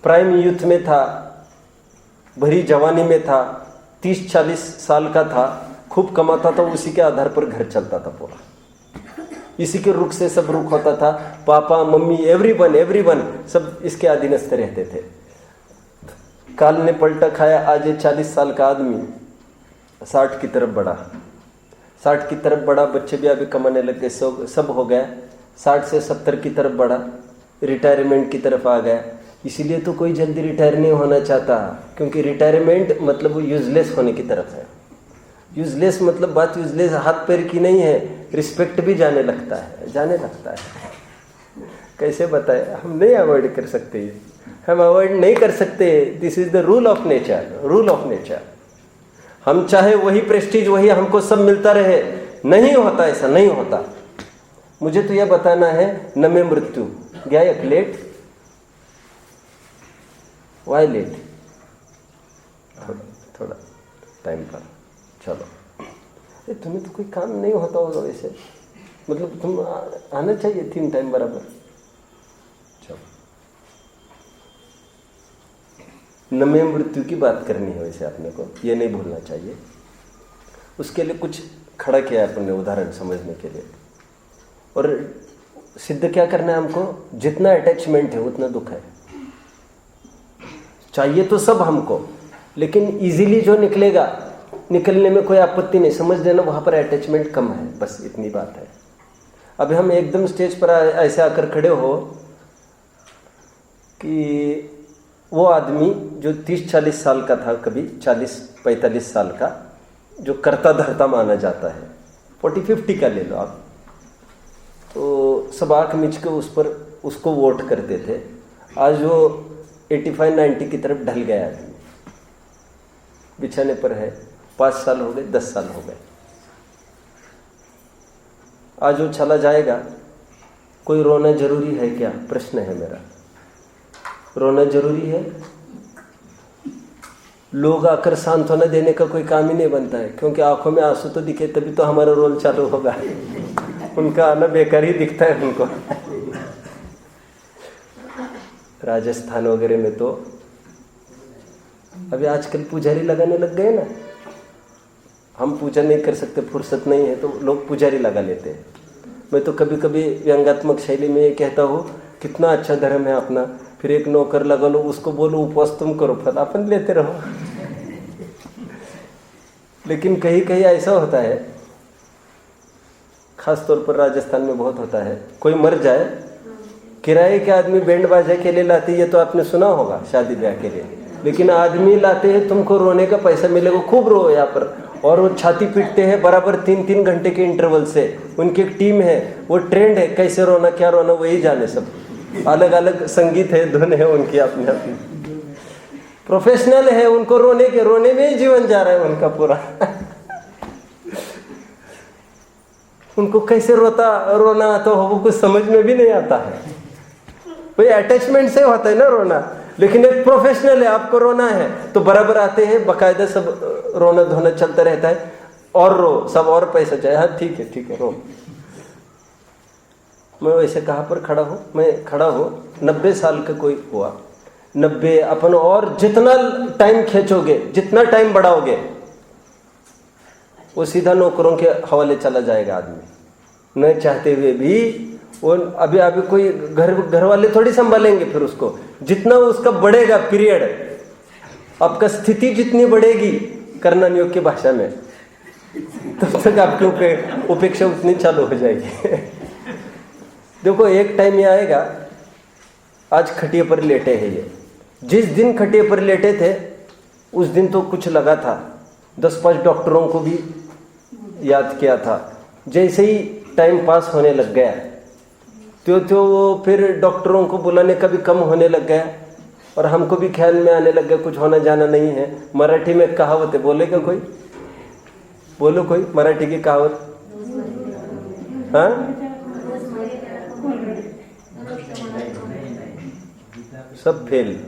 प्राइम यूथ में था, भरी जवानी में था, 30-40 साल का था, खूब कमाता था, उसी के आधार पर घर चलता था पूरा, इसी के रुख से सब रुख होता था। पापा मम्मी एवरीवन सब इसके अधीनस्थ रहते थे। काल ने पलटा खाया। आज 40 साल का आदमी 60 की तरफ बढ़ा, 60 की तरफ बढ़ा, बच्चे भी अभी कमाने लग गए, सब हो गया। 60 से 70 की तरफ बढ़ा, रिटायरमेंट की तरफ आ गया। इसीलिए तो कोई जल्दी रिटायर नहीं होना चाहता, क्योंकि रिटायरमेंट मतलब वो यूजलेस होने की तरफ है। यूजलेस मतलब बात यूजलेस हाथ पैर की नहीं है, रिस्पेक्ट भी जाने लगता है। कैसे बताए? हम नहीं अवॉइड कर सकते, हम अवॉइड नहीं कर सकते। This is the rule of nature. हम चाहे वही प्रेस्टीज, वही हमको सब मिलता रहे, नहीं होता, ऐसा नहीं होता। मुझे तो यह बताना है, न में मृत्यु गया लेट, वाई लेट, थोड़ा टाइम पर चलो। तुम्हें तो कोई काम नहीं होता होगा वैसे, मतलब तुम आना चाहिए 3 टाइम बराबर। न में मृत्यु की बात करनी है वैसे अपने को, ये नहीं भूलना चाहिए। उसके लिए कुछ खड़ा किया है अपन ने उदाहरण समझने के लिए। और सिद्ध क्या करना है हमको, जितना अटैचमेंट है उतना दुख है। चाहिए तो सब हमको, लेकिन इजीली जो निकलेगा, निकलने में कोई आपत्ति नहीं, समझ लेना वहां पर अटैचमेंट कम है, बस इतनी बात है। अभी हम एकदम स्टेज पर ऐसे आकर खड़े हो कि वो आदमी जो 30-40 साल का था, कभी 40-45 साल का, जो करता धरता माना जाता है, 40-50 का ले लो आप, तो सब आँख मीच के उस पर उसको वोट करते थे। आज वो 85-90 की तरफ ढल गया आदमी, बिछाने पर है, 5 साल हो गए, 10 साल हो गए। आज वो चला जाएगा, कोई रोना जरूरी है क्या? प्रश्न है मेरा। रोना जरूरी है? लोग आकर सांत्वना देने का कोई काम ही नहीं बनता है, क्योंकि आंखों में आंसू तो दिखे तभी तो हमारा रोल चालू होगा। उनका आना बेकार ही दिखता है उनको। राजस्थान वगैरह में तो अभी आजकल पुजारी लगाने लग गए ना। हम पूजा नहीं कर सकते, फुर्सत नहीं है, तो लोग पुजारी लगा लेते हैं। मैं तो कभी कभी व्यंग्यात्मक शैली में ये कहता हूँ, कितना अच्छा धर्म है अपना, फिर एक नौकर लगा लो, उसको बोलो उपवास तुम करो, फल अपन लेते रहो। लेकिन कहीं कहीं ऐसा होता है, खास तौर पर राजस्थान में बहुत होता है, कोई मर जाए, किराए के आदमी बैंड बाजा के लिए लाते, ये तो आपने सुना होगा शादी ब्याह के लिए, लेकिन आदमी लाते हैं तुमको रोने का पैसा मिलेगा, खूब रो यहाँ पर, और वो छाती पीटते हैं बराबर 3-3 घंटे के इंटरवल से। उनकी एक टीम है, वो ट्रेंड है, कैसे रोना क्या रोना वही जाने, सब अलग अलग संगीत है, धुन है उनकी अपने अपनी, प्रोफेशनल है, उनको रोने में ही जीवन जा रहा है उनका पूरा। उनको कैसे रोना आता हो वो कुछ समझ में भी नहीं आता है। भाई अटैचमेंट से होता है ना रोना, लेकिन एक प्रोफेशनल है, आपको रोना है तो बराबर आते हैं, बकायदा सब रोना धोना चलता रहता है, और रो सब, और पैसा चाहिए, हाँ ठीक है रो। मैं वैसे कहाँ पर खड़ा हूँ, मैं खड़ा हूँ 90 साल का कोई हुआ, 90 अपन, और जितना टाइम खींचोगे, जितना टाइम बढ़ाओगे, वो सीधा नौकरों के हवाले चला जाएगा आदमी, न चाहते हुए भी। वो अभी कोई घर वाले थोड़ी संभालेंगे फिर उसको। जितना उसका बढ़ेगा पीरियड, आपका स्थिति जितनी बढ़ेगी कर्णन योग की भाषा में, तब तक आपकी उपेक्षा उतनी चालू हो जाएगी। देखो एक टाइम ये आएगा, आज खटिए पर लेटे हैं ये, जिस दिन खटिए पर लेटे थे उस दिन तो कुछ लगा था, 10-5 डॉक्टरों को भी याद किया था। जैसे ही टाइम पास होने लग गया तो वो फिर डॉक्टरों को बुलाने का भी कम होने लग गया, और हमको भी ख्याल में आने लग गया कुछ होना जाना नहीं है। मराठी में कहावत है, बोलेगा कोई? बोलो कोई मराठी की कहावत। हाँ, सब फेल।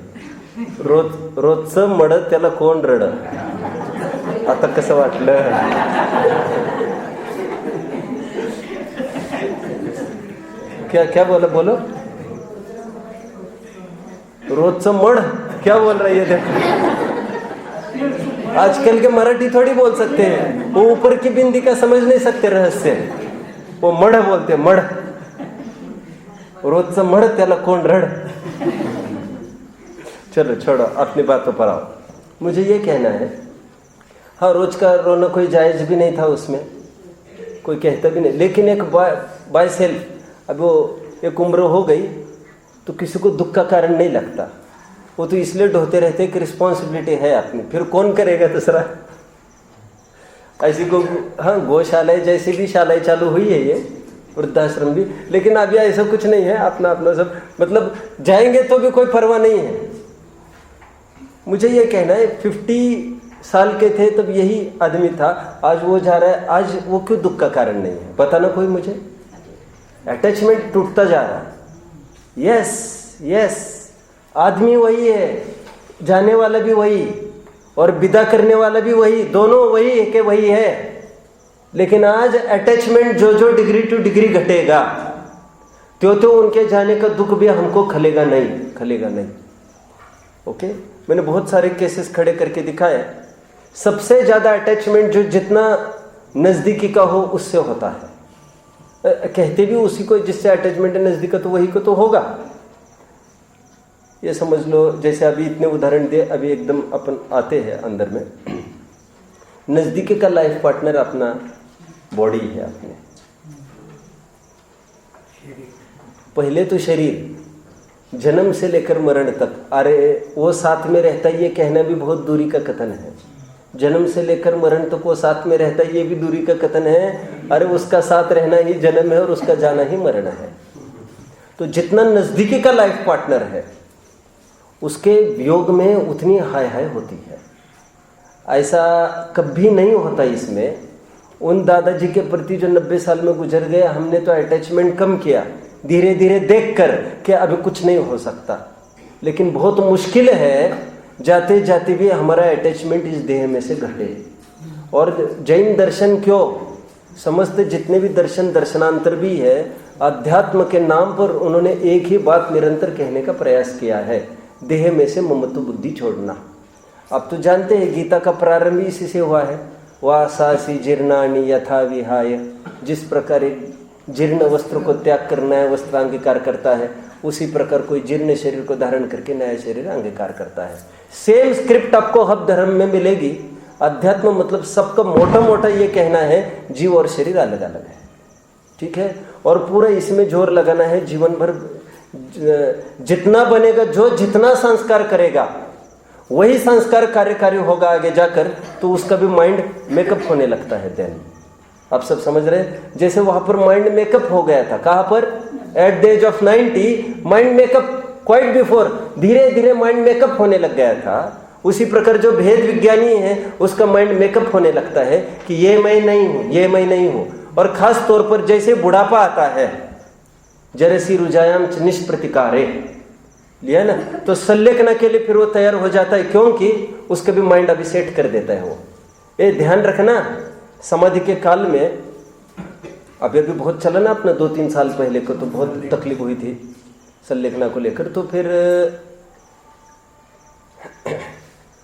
रोजचं मड त्याला कोण रड। आता कसं वाटलं? क्या बोलो? रोजचं मड क्या बोल रही है? देखो आजकल के मराठी थोड़ी बोल सकते हैं, वो ऊपर की बिंदी का समझ नहीं सकते रहस्य, वो मड बोलते, मड। रोजचं मड त्याला कोण रड। चलो छोड़ो, अपनी बातों पर आओ। मुझे ये कहना है, हाँ रोज का रोना कोई जायज भी नहीं था, उसमें कोई कहता भी नहीं, लेकिन एक बाय सेल्फ, अब वो एक उम्र हो गई तो किसी को दुख का कारण नहीं लगता, वो तो इसलिए ढोते रहते कि रिस्पॉन्सिबिलिटी है अपनी, फिर कौन करेगा दूसरा। ऐसी को हाँ गौशालाएं जैसी भी शालाएं चालू हुई है, ये वृद्धाश्रम भी, लेकिन अभी ऐसा कुछ नहीं है, अपना अपना सब, मतलब जाएंगे तो भी कोई परवाह नहीं है। मुझे ये कहना है 50 साल के थे तब यही आदमी था, आज वो जा रहा है, आज वो क्यों दुख का कारण नहीं है? बताना कोई मुझे। अटैचमेंट टूटता जा रहा है। यस, आदमी वही है, जाने वाला भी वही और विदा करने वाला भी वही, दोनों वही है कि वही है। लेकिन आज अटैचमेंट जो डिग्री टू डिग्री घटेगा तो उनके जाने का दुख भी हमको खलेगा नहीं। ओके, मैंने बहुत सारे केसेस खड़े करके दिखाए। सबसे ज्यादा अटैचमेंट जो जितना नजदीकी का हो उससे होता है। कहते भी उसी को, जिससे अटैचमेंट है नजदीक का तो वही को तो होगा। ये समझ लो, जैसे अभी इतने उदाहरण दिए, अभी एकदम अपन आते हैं अंदर में। नजदीकी का लाइफ पार्टनर अपना बॉडी है अपने, पहले तो शरीर, जन्म से लेकर मरण तक। अरे वो साथ में रहता है, ये कहना भी बहुत दूरी का कथन है। जन्म से लेकर मरण तक वो साथ में रहता है, ये भी दूरी का कथन है। अरे उसका साथ रहना ही जन्म है और उसका जाना ही मरण है। तो जितना नजदीकी का लाइफ पार्टनर है उसके वियोग में उतनी हाय हाय होती है। ऐसा कभी नहीं होता इसमें। उन दादाजी के प्रति जो 90 साल में गुजर गए, हमने तो अटैचमेंट कम किया धीरे धीरे देखकर कि अभी कुछ नहीं हो सकता। लेकिन बहुत मुश्किल है जाते जाते भी हमारा अटैचमेंट इस देह में से घटे। और जैन दर्शन क्यों, समस्त जितने भी दर्शन दर्शनांतर भी है, अध्यात्म के नाम पर उन्होंने एक ही बात निरंतर कहने का प्रयास किया है, देह में से ममत्व बुद्धि छोड़ना। आप तो जानते हैं गीता का प्रारंभ इसी से हुआ है। वासासी जीर्णानि यथा विहाय, जिस प्रकार एक जीर्ण वस्त्र को त्याग कर नया वस्त्र अंगीकार करता है, उसी प्रकार कोई जीर्ण शरीर को धारण करके नया शरीर अंगीकार करता है। सेम स्क्रिप्ट आपको हब धर्म में मिलेगी। अध्यात्म मतलब सबका मोटा मोटा ये कहना है जीव और शरीर अलग अलग है, ठीक है। और पूरा इसमें जोर लगाना है जीवन भर जितना बनेगा, जो जितना संस्कार करेगा वही संस्कार कार्यकारी होगा आगे जाकर, तो उसका भी माइंड मेकअप होने लगता है। देन आप सब समझ रहे हैं, जैसे वहां पर माइंड मेकअप हो गया था। कहां पर? At the age of 90 mind makeup, quite before धीरे धीरे माइंड मेकअप होने लग गया था। उसी प्रकार जो भेद विज्ञानी है उसका माइंड मेकअप होने लगता है कि ये मैं नहीं हूं, ये मैं नहीं हूं। और खास तौर पर जैसे बुढ़ापा आता है, जरसी रुजायाम च निष्प्रतिकारे लिया ना, तो संलेखना के लिए फिर वो तैयार हो जाता है, क्योंकि उसका भी माइंड अभी सेट कर देता है वो। ये ध्यान रखना, समाधि के काल में अभी बहुत चला ना अपना 2-3 साल पहले को, तो बहुत तकलीफ हुई थी संलेखना को लेकर। तो फिर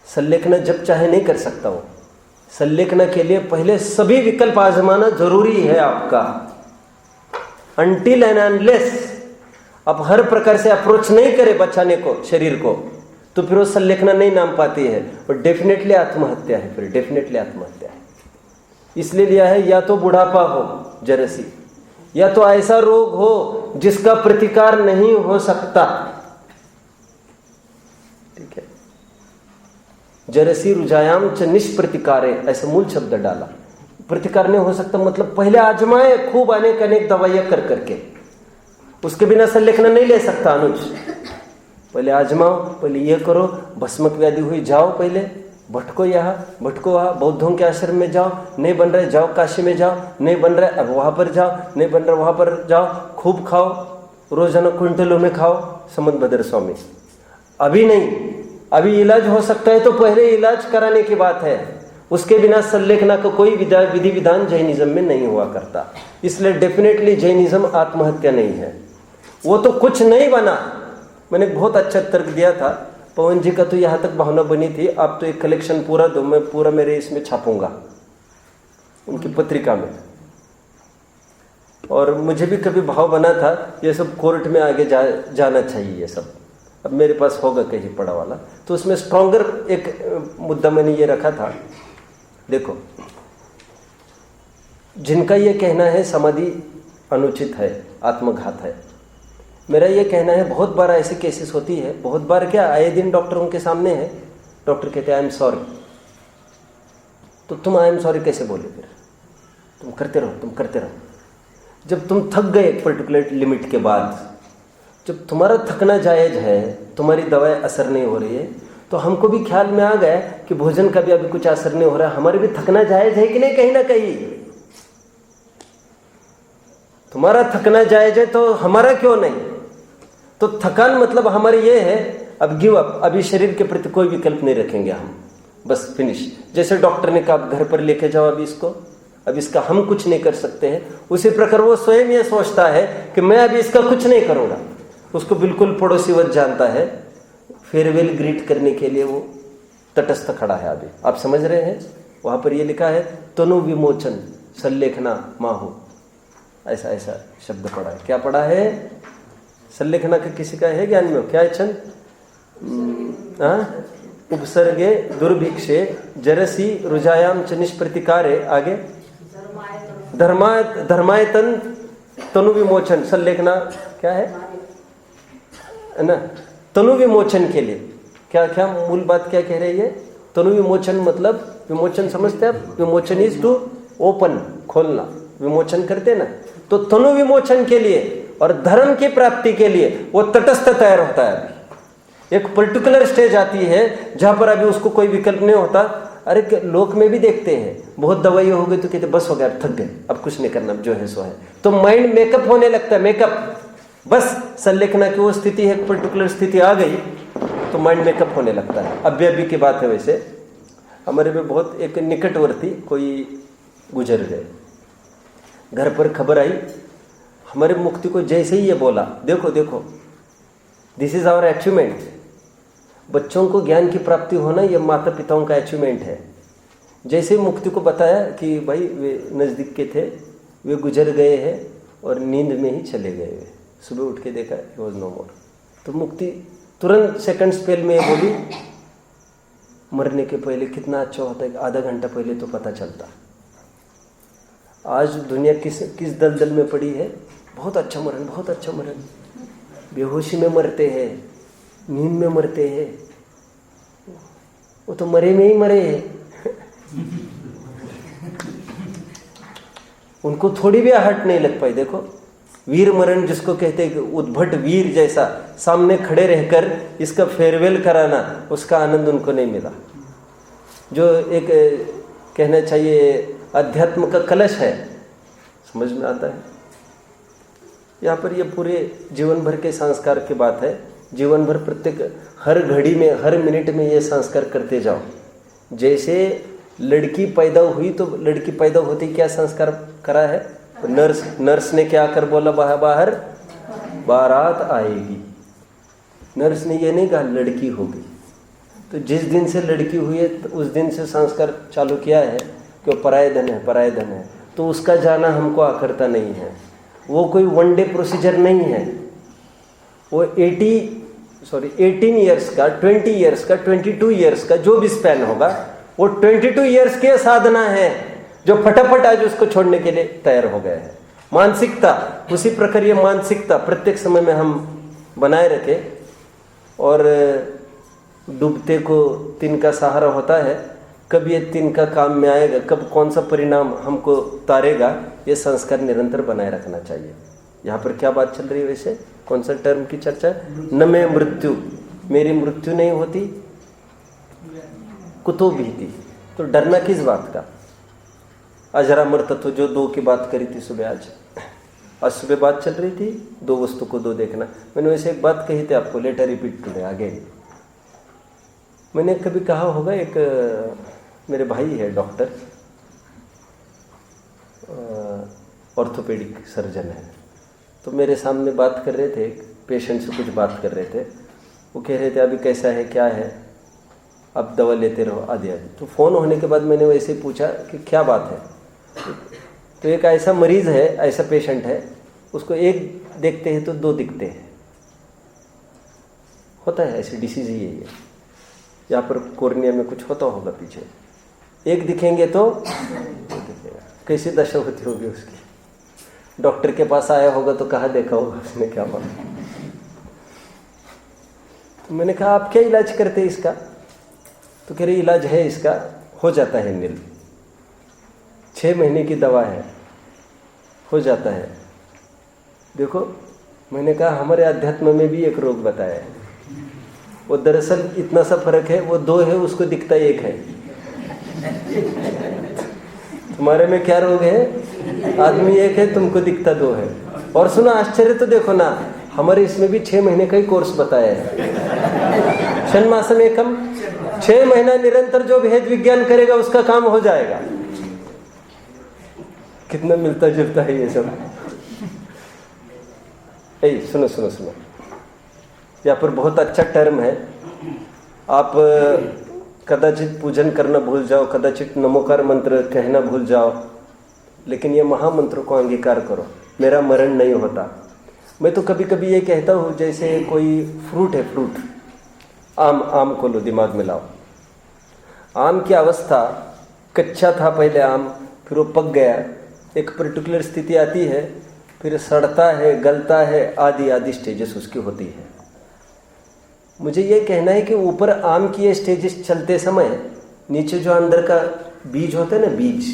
संलेखना जब चाहे नहीं कर सकता वो। संलेखना के लिए पहले सभी विकल्प आजमाना जरूरी है आपका। अनटिल एंड अनलेस आप हर प्रकार से अप्रोच नहीं करे बचाने को शरीर को, तो फिर वो संलेखना नहीं नाम पाती है, और डेफिनेटली आत्महत्या है। फिर डेफिनेटली आत्महत्या है। इसलिए लिया है, या तो बुढ़ापा हो जरसी, या तो ऐसा रोग हो जिसका प्रतिकार नहीं हो सकता, ठीक है। जरसी रुजायाम च निष्प्रतिकारे, ऐसा मूल शब्द डाला। प्रतिकार नहीं हो सकता मतलब पहले आजमाए खूब अनेक दवाइयां कर करके, उसके बिना संलेखना नहीं ले सकता अनुज। पहले आजमाओ, पहले ये करो, भस्मक व्याधि हुई जाओ, पहले भटको यहाँ भटको वहाँ, बौद्धों के आश्रम में जाओ, नहीं बन रहे जाओ काशी में जाओ, नहीं बन रहे अब वहाँ पर जाओ, नहीं बन रहा वहाँ पर जाओ, खूब खाओ, रोजाना क्विंटलों में खाओ। समद भद्र स्वामी, अभी नहीं, अभी इलाज हो सकता है तो पहले इलाज कराने की बात है। उसके बिना संलेखना का कोई विधि विधान जैनिज्म में नहीं हुआ करता। इसलिए डेफिनेटली जैनिज्म आत्महत्या नहीं है, वो तो कुछ नहीं बना। मैंने बहुत अच्छा तर्क दिया था, पवन जी का तो यहाँ तक भावना बनी थी, आप तो एक कलेक्शन पूरा दो, मैं पूरा मेरे इसमें छापूंगा उनकी पत्रिका में। और मुझे भी कभी भाव बना था ये सब कोर्ट में आगे जाना चाहिए ये सब। अब मेरे पास होगा कहीं पड़ा वाला, तो उसमें स्ट्रॉन्गर एक मुद्दा मैंने ये रखा था। देखो, जिनका ये कहना है समाधि अनुचित है, आत्मघात है, मेरा ये कहना है बहुत बार ऐसी केसेस होती है, बहुत बार क्या आए दिन डॉक्टरों के सामने है, डॉक्टर कहते हैं आई एम सॉरी। तो तुम आई एम सॉरी कैसे बोले? फिर तुम करते रहो। जब तुम थक गए एक पर्टिकुलर लिमिट के बाद, जब तुम्हारा थकना जायज है, तुम्हारी दवाएं असर नहीं हो रही है, तो हमको भी ख्याल में आ गया कि भोजन का भी अभी कुछ असर नहीं हो रहा है, हमारे भी थकना जायज है कि नहीं? कहीं ना कहीं तुम्हारा थकना जायज है तो हमारा क्यों नहीं? तो थकान मतलब हमारी ये है, अब गिव अप, अभी शरीर के प्रति कोई विकल्प नहीं रखेंगे हम, बस फिनिश। जैसे डॉक्टर ने कहा घर पर लेके जाओ अभी इसको, अब इसका हम कुछ नहीं कर सकते हैं, उसी प्रकार वो स्वयं ये सोचता है कि मैं अभी इसका कुछ नहीं करूँगा। उसको बिल्कुल पड़ोसीवत जानता है, फेयरवेल ग्रीट करने के लिए वो तटस्थ खड़ा है। अभी आप समझ रहे हैं, वहाँ पर ये लिखा है तनु विमोचन संलेखना माहू, ऐसा ऐसा शब्द पढ़ा है। क्या पढ़ा है? संलेखना का किसी का है ज्ञान में? क्या है छंद? उपसर्गे दुर्भिक्षे जरसी रुजायाम च निष्प्रतिकारे, आगे धर्मायतन तनु विमोचन संलेखना क्या है ना? तनु विमोचन के लिए क्या क्या मूल बात क्या कह रही है? तनु विमोचन मतलब, विमोचन समझते हैं आप? विमोचन इज टू ओपन, खोलना, विमोचन करते ना। तो तनु विमोचन के लिए और धर्म की प्राप्ति के लिए वो तटस्थ तैयार होता है। अभी एक पर्टिकुलर स्टेज आती है जहां पर अभी उसको कोई विकल्प नहीं होता। अरे लोक में भी देखते हैं, बहुत दवाई हो गई तो कहते बस हो गया, अब थक गए, अब कुछ नहीं करना, जो है सो है। तो माइंड मेकअप होने लगता है, मेकअप, बस संलेखना की वो स्थिति है, एक पर्टिकुलर स्थिति आ गई तो माइंड मेकअप होने लगता है। अभी की बात है। वैसे हमारे में बहुत एक निकटवर्ती कोई गुजर गए, घर पर खबर आई, हमारे मुक्ति को जैसे ही ये बोला, देखो देखो दिस इज आवर अचीवमेंट। बच्चों को ज्ञान की प्राप्ति होना ये माता पिताओं का अचीवमेंट है। जैसे ही मुक्ति को बताया कि भाई वे नज़दीक के थे, वे गुजर गए हैं और नींद में ही चले गए, सुबह उठ के देखा ही वॉज नो मोर। तो मुक्ति तुरंत सेकंड स्पेल में बोली, मरने के पहले कितना अच्छा होता है, आधा घंटा पहले तो पता चलता। आज दुनिया किस दलदल में पड़ी है, बहुत अच्छा मरण, बहुत अच्छा मरण, बेहोशी में मरते हैं, नींद में मरते हैं, वो तो मरे में ही मरे हैं। उनको थोड़ी भी आहट नहीं लग पाई। देखो वीर मरण जिसको कहते हैं, उद्भट वीर जैसा सामने खड़े रहकर इसका फेयरवेल कराना, उसका आनंद उनको नहीं मिला। जो एक कहना चाहिए अध्यात्म का कलश है, समझ में आता है। यहाँ पर ये पूरे जीवन भर के संस्कार की बात है। जीवन भर प्रत्येक हर घड़ी में, हर मिनट में ये संस्कार करते जाओ। जैसे लड़की पैदा हुई तो लड़की पैदा होती क्या संस्कार करा है? नर्स ने क्या कर बोला, बाहर बारात आएगी। नर्स ने ये नहीं कहा लड़की होगी। तो जिस दिन से लड़की हुई है तो उस दिन से संस्कार चालू किया है कि वो पराये धन है, पराये धन है। तो उसका जाना हमको आकरता नहीं है। वो कोई वन डे प्रोसीजर नहीं है। वो 18 ईयर्स का, 20 ईयर्स का, 22 ईयर्स का जो भी स्पैन होगा, वो 22 ईयर्स के साधना है जो फटाफट आज उसको छोड़ने के लिए तैयार हो गए हैं। मानसिकता उसी प्रकार, ये मानसिकता प्रत्येक समय में हम बनाए रखें। और डूबते को तीन का सहारा होता है, कब ये तीन का काम में आएगा, कब कौन सा परिणाम हमको तारेगा, ये संस्कार निरंतर बनाए रखना चाहिए। यहाँ पर क्या बात चल रही है वैसे, कौन सा टर्म की चर्चा है? न मैं मृत्यु, मेरी मृत्यु नहीं होती, कुतो भीति। तो डरना किस बात का? अजरामर तत्व जो दो की बात करी थी सुबह, आज सुबह बात चल रही थी दो वस्तु को दो देखना। मैंने वैसे एक बात कही थी आपको, लेटर रिपीट टुडे अगेन। मैंने कभी कहा होगा, एक मेरे भाई है डॉक्टर, ऑर्थोपेडिक सर्जन है। तो मेरे सामने बात कर रहे थे, एक पेशेंट से कुछ बात कर रहे थे। वो कह रहे थे अभी कैसा है, क्या है, अब दवा लेते रहो आदि आदि। तो फ़ोन होने के बाद मैंने वैसे ही पूछा कि क्या बात है। तो एक ऐसा मरीज़ है, ऐसा पेशेंट है, उसको एक देखते हैं तो दो दिखते हैं। होता है ऐसी डिसीज़ ही है। यहाँ पर कोर्निया में कुछ होता होगा पीछे, एक दिखेंगे तो दिखेगा। कैसी दशा होती होगी उसकी। डॉक्टर के पास आया होगा तो कहाँ देखा होगा उसने, क्या बात। तो मैंने कहा आप क्या इलाज करते हैं इसका? तो कह रही इलाज है इसका, हो जाता है नील, 6 महीने की दवा है, हो जाता है। देखो मैंने कहा हमारे अध्यात्म में भी एक रोग बताया है। वो दरअसल इतना सा फर्क है, वो 2 है उसको दिखता 1 है। तुम्हारे में क्या रोग है? आदमी 1 है, तुमको दिखता 2 है। और सुना आश्चर्य तो देखो ना, हमारे इसमें भी 6 महीने का ही कोर्स बताया है। षण्मासम एकम, 6 महीना निरंतर जो भेद विज्ञान करेगा उसका काम हो जाएगा। कितना मिलता जुलता है ये सब। सुनो सुनो सुनो, यहाँ पर बहुत अच्छा टर्म है। आप कदाचित पूजन करना भूल जाओ, कदाचित नमोकार मंत्र कहना भूल जाओ, लेकिन ये महामंत्र को अंगीकार करो, मेरा मरण नहीं होता। मैं तो कभी कभी ये कहता हूँ, जैसे कोई फ्रूट है, फ्रूट आम को लो, दिमाग में लाओ। आम की अवस्था, कच्चा था पहले आम, फिर वो पक गया, एक पर्टिकुलर स्थिति आती है, फिर सड़ता है, गलता है, आदि आदि स्टेजेस उसकी होती है। मुझे ये कहना है कि ऊपर आम की ये स्टेजेस चलते समय नीचे जो अंदर का बीज होता है ना, बीज,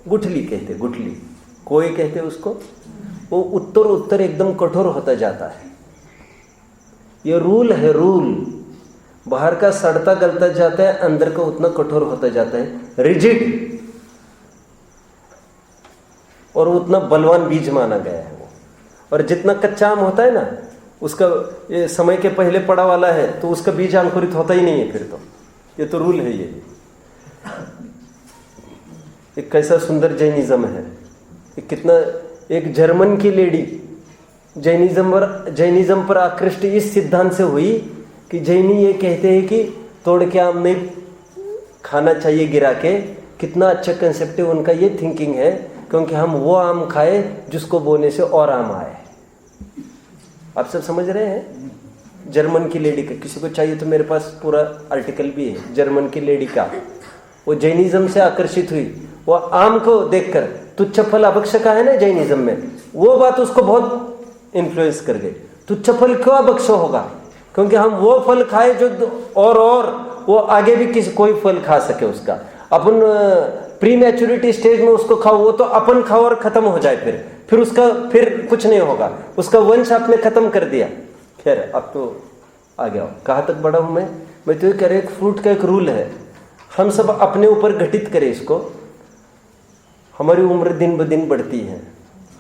गुठली कहते, गुठली कोई कहते उसको, वो उत्तर उत्तर एकदम कठोर होता जाता है। ये रूल है, रूल। बाहर का सड़ता गलता जाता है, अंदर का उतना कठोर होता जाता है, रिजिड, और उतना बलवान बीज माना गया है वो। और जितना कच्चा आम होता है ना, उसका ये समय के पहले पड़ा वाला है, तो उसका बीज अंकुरित होता ही नहीं है फिर तो। ये तो रूल है। ये एक कैसा सुंदर जैनिज्म है। कितना, एक जर्मन की लेडी जैनिज्म पर आकृष्ट इस सिद्धांत से हुई कि जैनी ये कहते हैं कि तोड़ के आम नहीं खाना चाहिए गिरा के। कितना अच्छा कंसेप्ट है उनका, ये थिंकिंग है, क्योंकि हम वो आम खाए जिसको बोने से और आम आए। आप सब समझ रहे हैं? जर्मन की लेडी का, किसी को चाहिए तो मेरे पास पूरा आर्टिकल भी है जर्मन की लेडी का। वो जैनिज्म से आकर्षित हुई, वो आम को देखकर, तुच्छ फल अभक्ष्य है ना जैनिज्म में, वो बात उसको बहुत इन्फ्लुएंस कर गई। तुच्छ फल क्यों अभक्ष्य होगा? क्योंकि हम वो फल खाए जो और वो आगे भी किसी कोई फल खा सके उसका। अपन प्री मैच्योरिटी स्टेज में उसको खाओ, वो तो अपन खाओ और खत्म हो जाए, फिर उसका फिर कुछ नहीं होगा, उसका वंश आपने खत्म कर दिया। खैर अब तो आ गया, कहाँ तक बढ़ा हूँ मैं तो ये कह रहा, एक फ्रूट का एक रूल है, हम सब अपने ऊपर घटित करें इसको। हमारी उम्र दिन ब दिन बढ़ती है,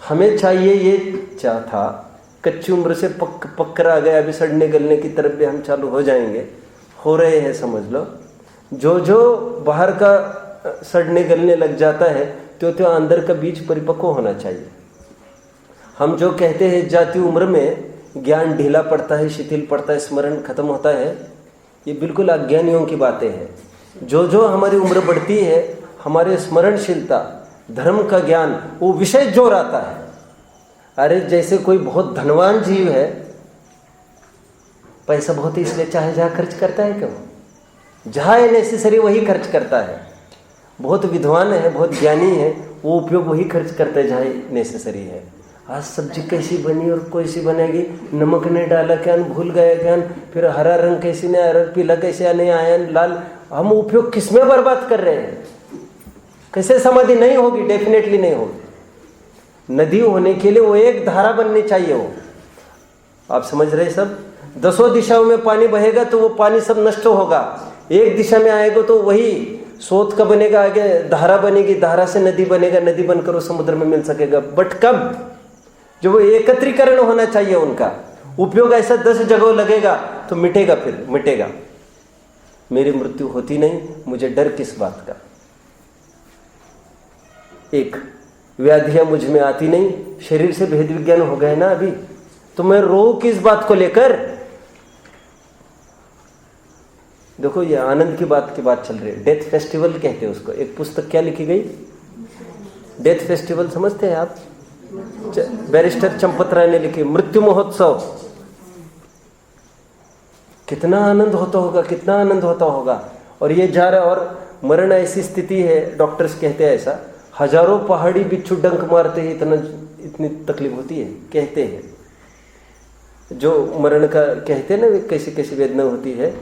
हमें चाहिए ये चाह था, कच्ची उम्र से पक कर आ गए, अभी सड़ने गलने की तरफ भी हम चालू हो जाएंगे, हो रहे हैं समझ लो। जो बाहर का सड़ने गलने लग जाता है, तो अंदर का बीज परिपक्व होना चाहिए। हम जो कहते हैं जाती उम्र में ज्ञान ढीला पड़ता है, शिथिल पड़ता है, स्मरण खत्म होता है, ये बिल्कुल अज्ञानियों की बातें हैं। जो हमारी उम्र बढ़ती है, हमारे स्मरणशीलता, धर्म का ज्ञान, वो विषय जोर आता है। अरे जैसे कोई बहुत धनवान जीव है, पैसा बहुत ही इसलिए चाहे जहाँ खर्च करता है, क्यों? जहाँ है नेसेसरी वही खर्च करता है। बहुत विद्वान है, बहुत ज्ञानी है, वो उपयोग वही खर्च करता है जहाँ नेसेसरी है। आज सब्जी कैसी बनी और कैसी बनेगी, नमक नहीं डाला क्या, भूल गया क्या, फिर हरा रंग कैसी नहीं आया, पीला कैसे नहीं आया, लाल, हम उपयोग किसमें बर्बाद कर रहे हैं? कैसे समाधि नहीं होगी? डेफिनेटली नहीं होगी। नदी होने के लिए वो एक धारा बननी चाहिए। वो आप समझ रहे सब? 10 दिशाओं में पानी बहेगा तो वो पानी सब नष्ट होगा, एक दिशा में आएगा तो वही स्रोत का बनेगा, आगे धारा बनेगी, धारा से नदी बनेगा, नदी बनकर वो समुद्र में मिल सकेगा। बट कब? जो वो एकत्रीकरण होना चाहिए, उनका उपयोग ऐसा 10 जगह लगेगा तो मिटेगा, फिर मिटेगा। मेरी मृत्यु होती नहीं, मुझे डर किस बात का? एक व्याधियां मुझ में आती नहीं, शरीर से भेद विज्ञान हो गए ना अभी, तो मैं रो किस बात को लेकर? देखो ये आनंद की बात चल रही है। डेथ फेस्टिवल कहते हैं उसको। एक पुस्तक क्या लिखी गई, डेथ फेस्टिवल, समझते हैं आप? बैरिस्टर चंपत राय ने लिखी, मृत्यु महोत्सव। कितना आनंद होता होगा, कितना आनंद होता होगा। और ये जा रहा, और मरण ऐसी स्थिति है, डॉक्टर्स कहते हैं ऐसा, हजारों पहाड़ी बिच्छू डंक मारते हैं, इतनी तकलीफ होती है, कहते हैं। जो मरण का कहते हैं ना, कैसी कैसी वेदना होती है,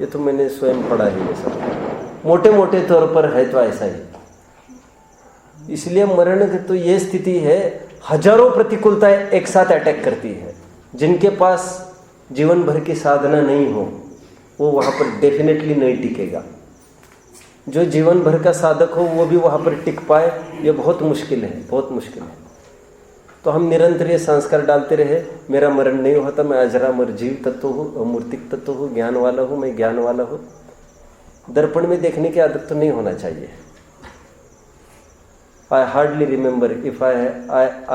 ये तो मैंने स्वयं पढ़ा है। ये सब मोटे मोटे तौर पर है तो ऐसा ही। इसलिए मरण की तो ये स्थिति है, हजारों प्रतिकूलताएं एक साथ अटैक करती है। जिनके पास जीवन भर की साधना नहीं हो, वो वहाँ पर डेफिनेटली नहीं टिकेगा। जो जीवन भर का साधक हो, वो भी वहाँ पर टिक पाए, ये बहुत मुश्किल है, बहुत मुश्किल है। तो हम निरंतर ये संस्कार डालते रहे, मेरा मरण नहीं होता, मैं अजरामर जीव तत्व हूँ, अमूर्तिक तत्व हूँ, ज्ञान वाला हूँ, मैं ज्ञान वाला हूँ। दर्पण में देखने की आदत तो नहीं होना चाहिए। I hardly remember if I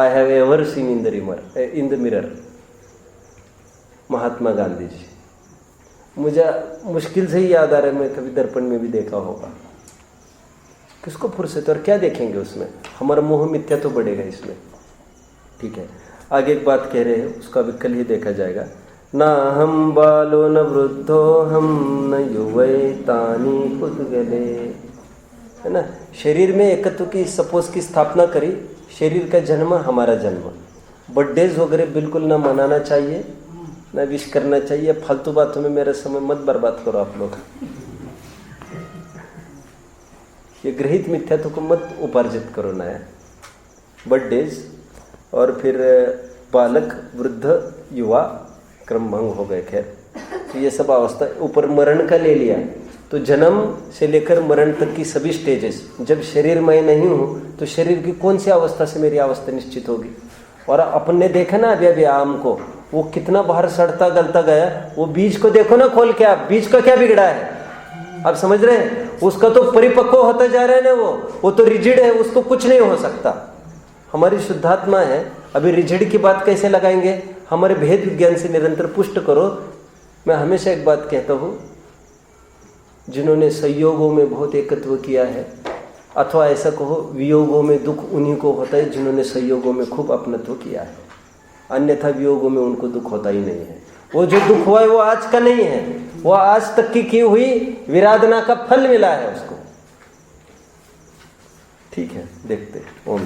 have ever seen in the mirror. Mahatma Gandhi ji, मुझे मुश्किल से ही याद आ रहा है, मैं कभी दर्पण में भी देखा होगा। किसको फुर्सत और क्या देखेंगे उसमें? हमारा मोह मिथ्या तो बढ़ेगा इसमें। ठीक है, आगे एक बात कह रहे हैं, उसका भी कल ही देखा जाएगा। ना हम बालो न वृद्धो हम न युवैतानि पुद्गले, है ना। शरीर में एकत्व की सपोज की स्थापना करी, शरीर का जन्म हमारा जन्म, बर्थडेज वगैरह बिल्कुल ना मनाना चाहिए, ना विश करना चाहिए। फालतू बातों में मेरा समय मत बर्बाद करो आप लोग। ये गृहित मिथ्यात्व को मत उपार्जित करो नया। बर्थडेज और फिर बालक, वृद्ध, युवा, क्रम भंग हो गए। खैर, तो ये सब अवस्था, ऊपर मरण का ले लिया, तो जन्म से लेकर मरण तक की सभी स्टेजेस। जब शरीर मैं नहीं हूँ तो शरीर की कौन सी अवस्था से मेरी अवस्था निश्चित होगी। और अपन ने देखा ना अभी आम को, वो कितना बाहर सड़ता गलता गया। वो बीज को देखो ना खोल के, आप बीज का क्या बिगड़ा है, आप समझ रहे हैं? उसका तो परिपक्व होता जा रहा है ना, वो तो रिजिड है, उसको कुछ नहीं हो सकता। हमारी शुद्धात्मा है, अभी रिजिड की बात कैसे लगाएंगे? हमारे भेद विज्ञान से निरंतर पुष्ट करो। मैं हमेशा एक बात कहता हूँ, जिन्होंने संयोगों में बहुत एकत्व किया है, अथवा ऐसा कहो वियोगों में दुख उन्हीं को होता है जिन्होंने संयोगों में खूब अपनत्व किया है, अन्यथा वियोगों में उनको दुख होता ही नहीं है। वो जो दुख हुआ है वो आज का नहीं है, वो आज तक की हुई विराधना का फल मिला है उसको। ठीक है, देखते हैं। ओम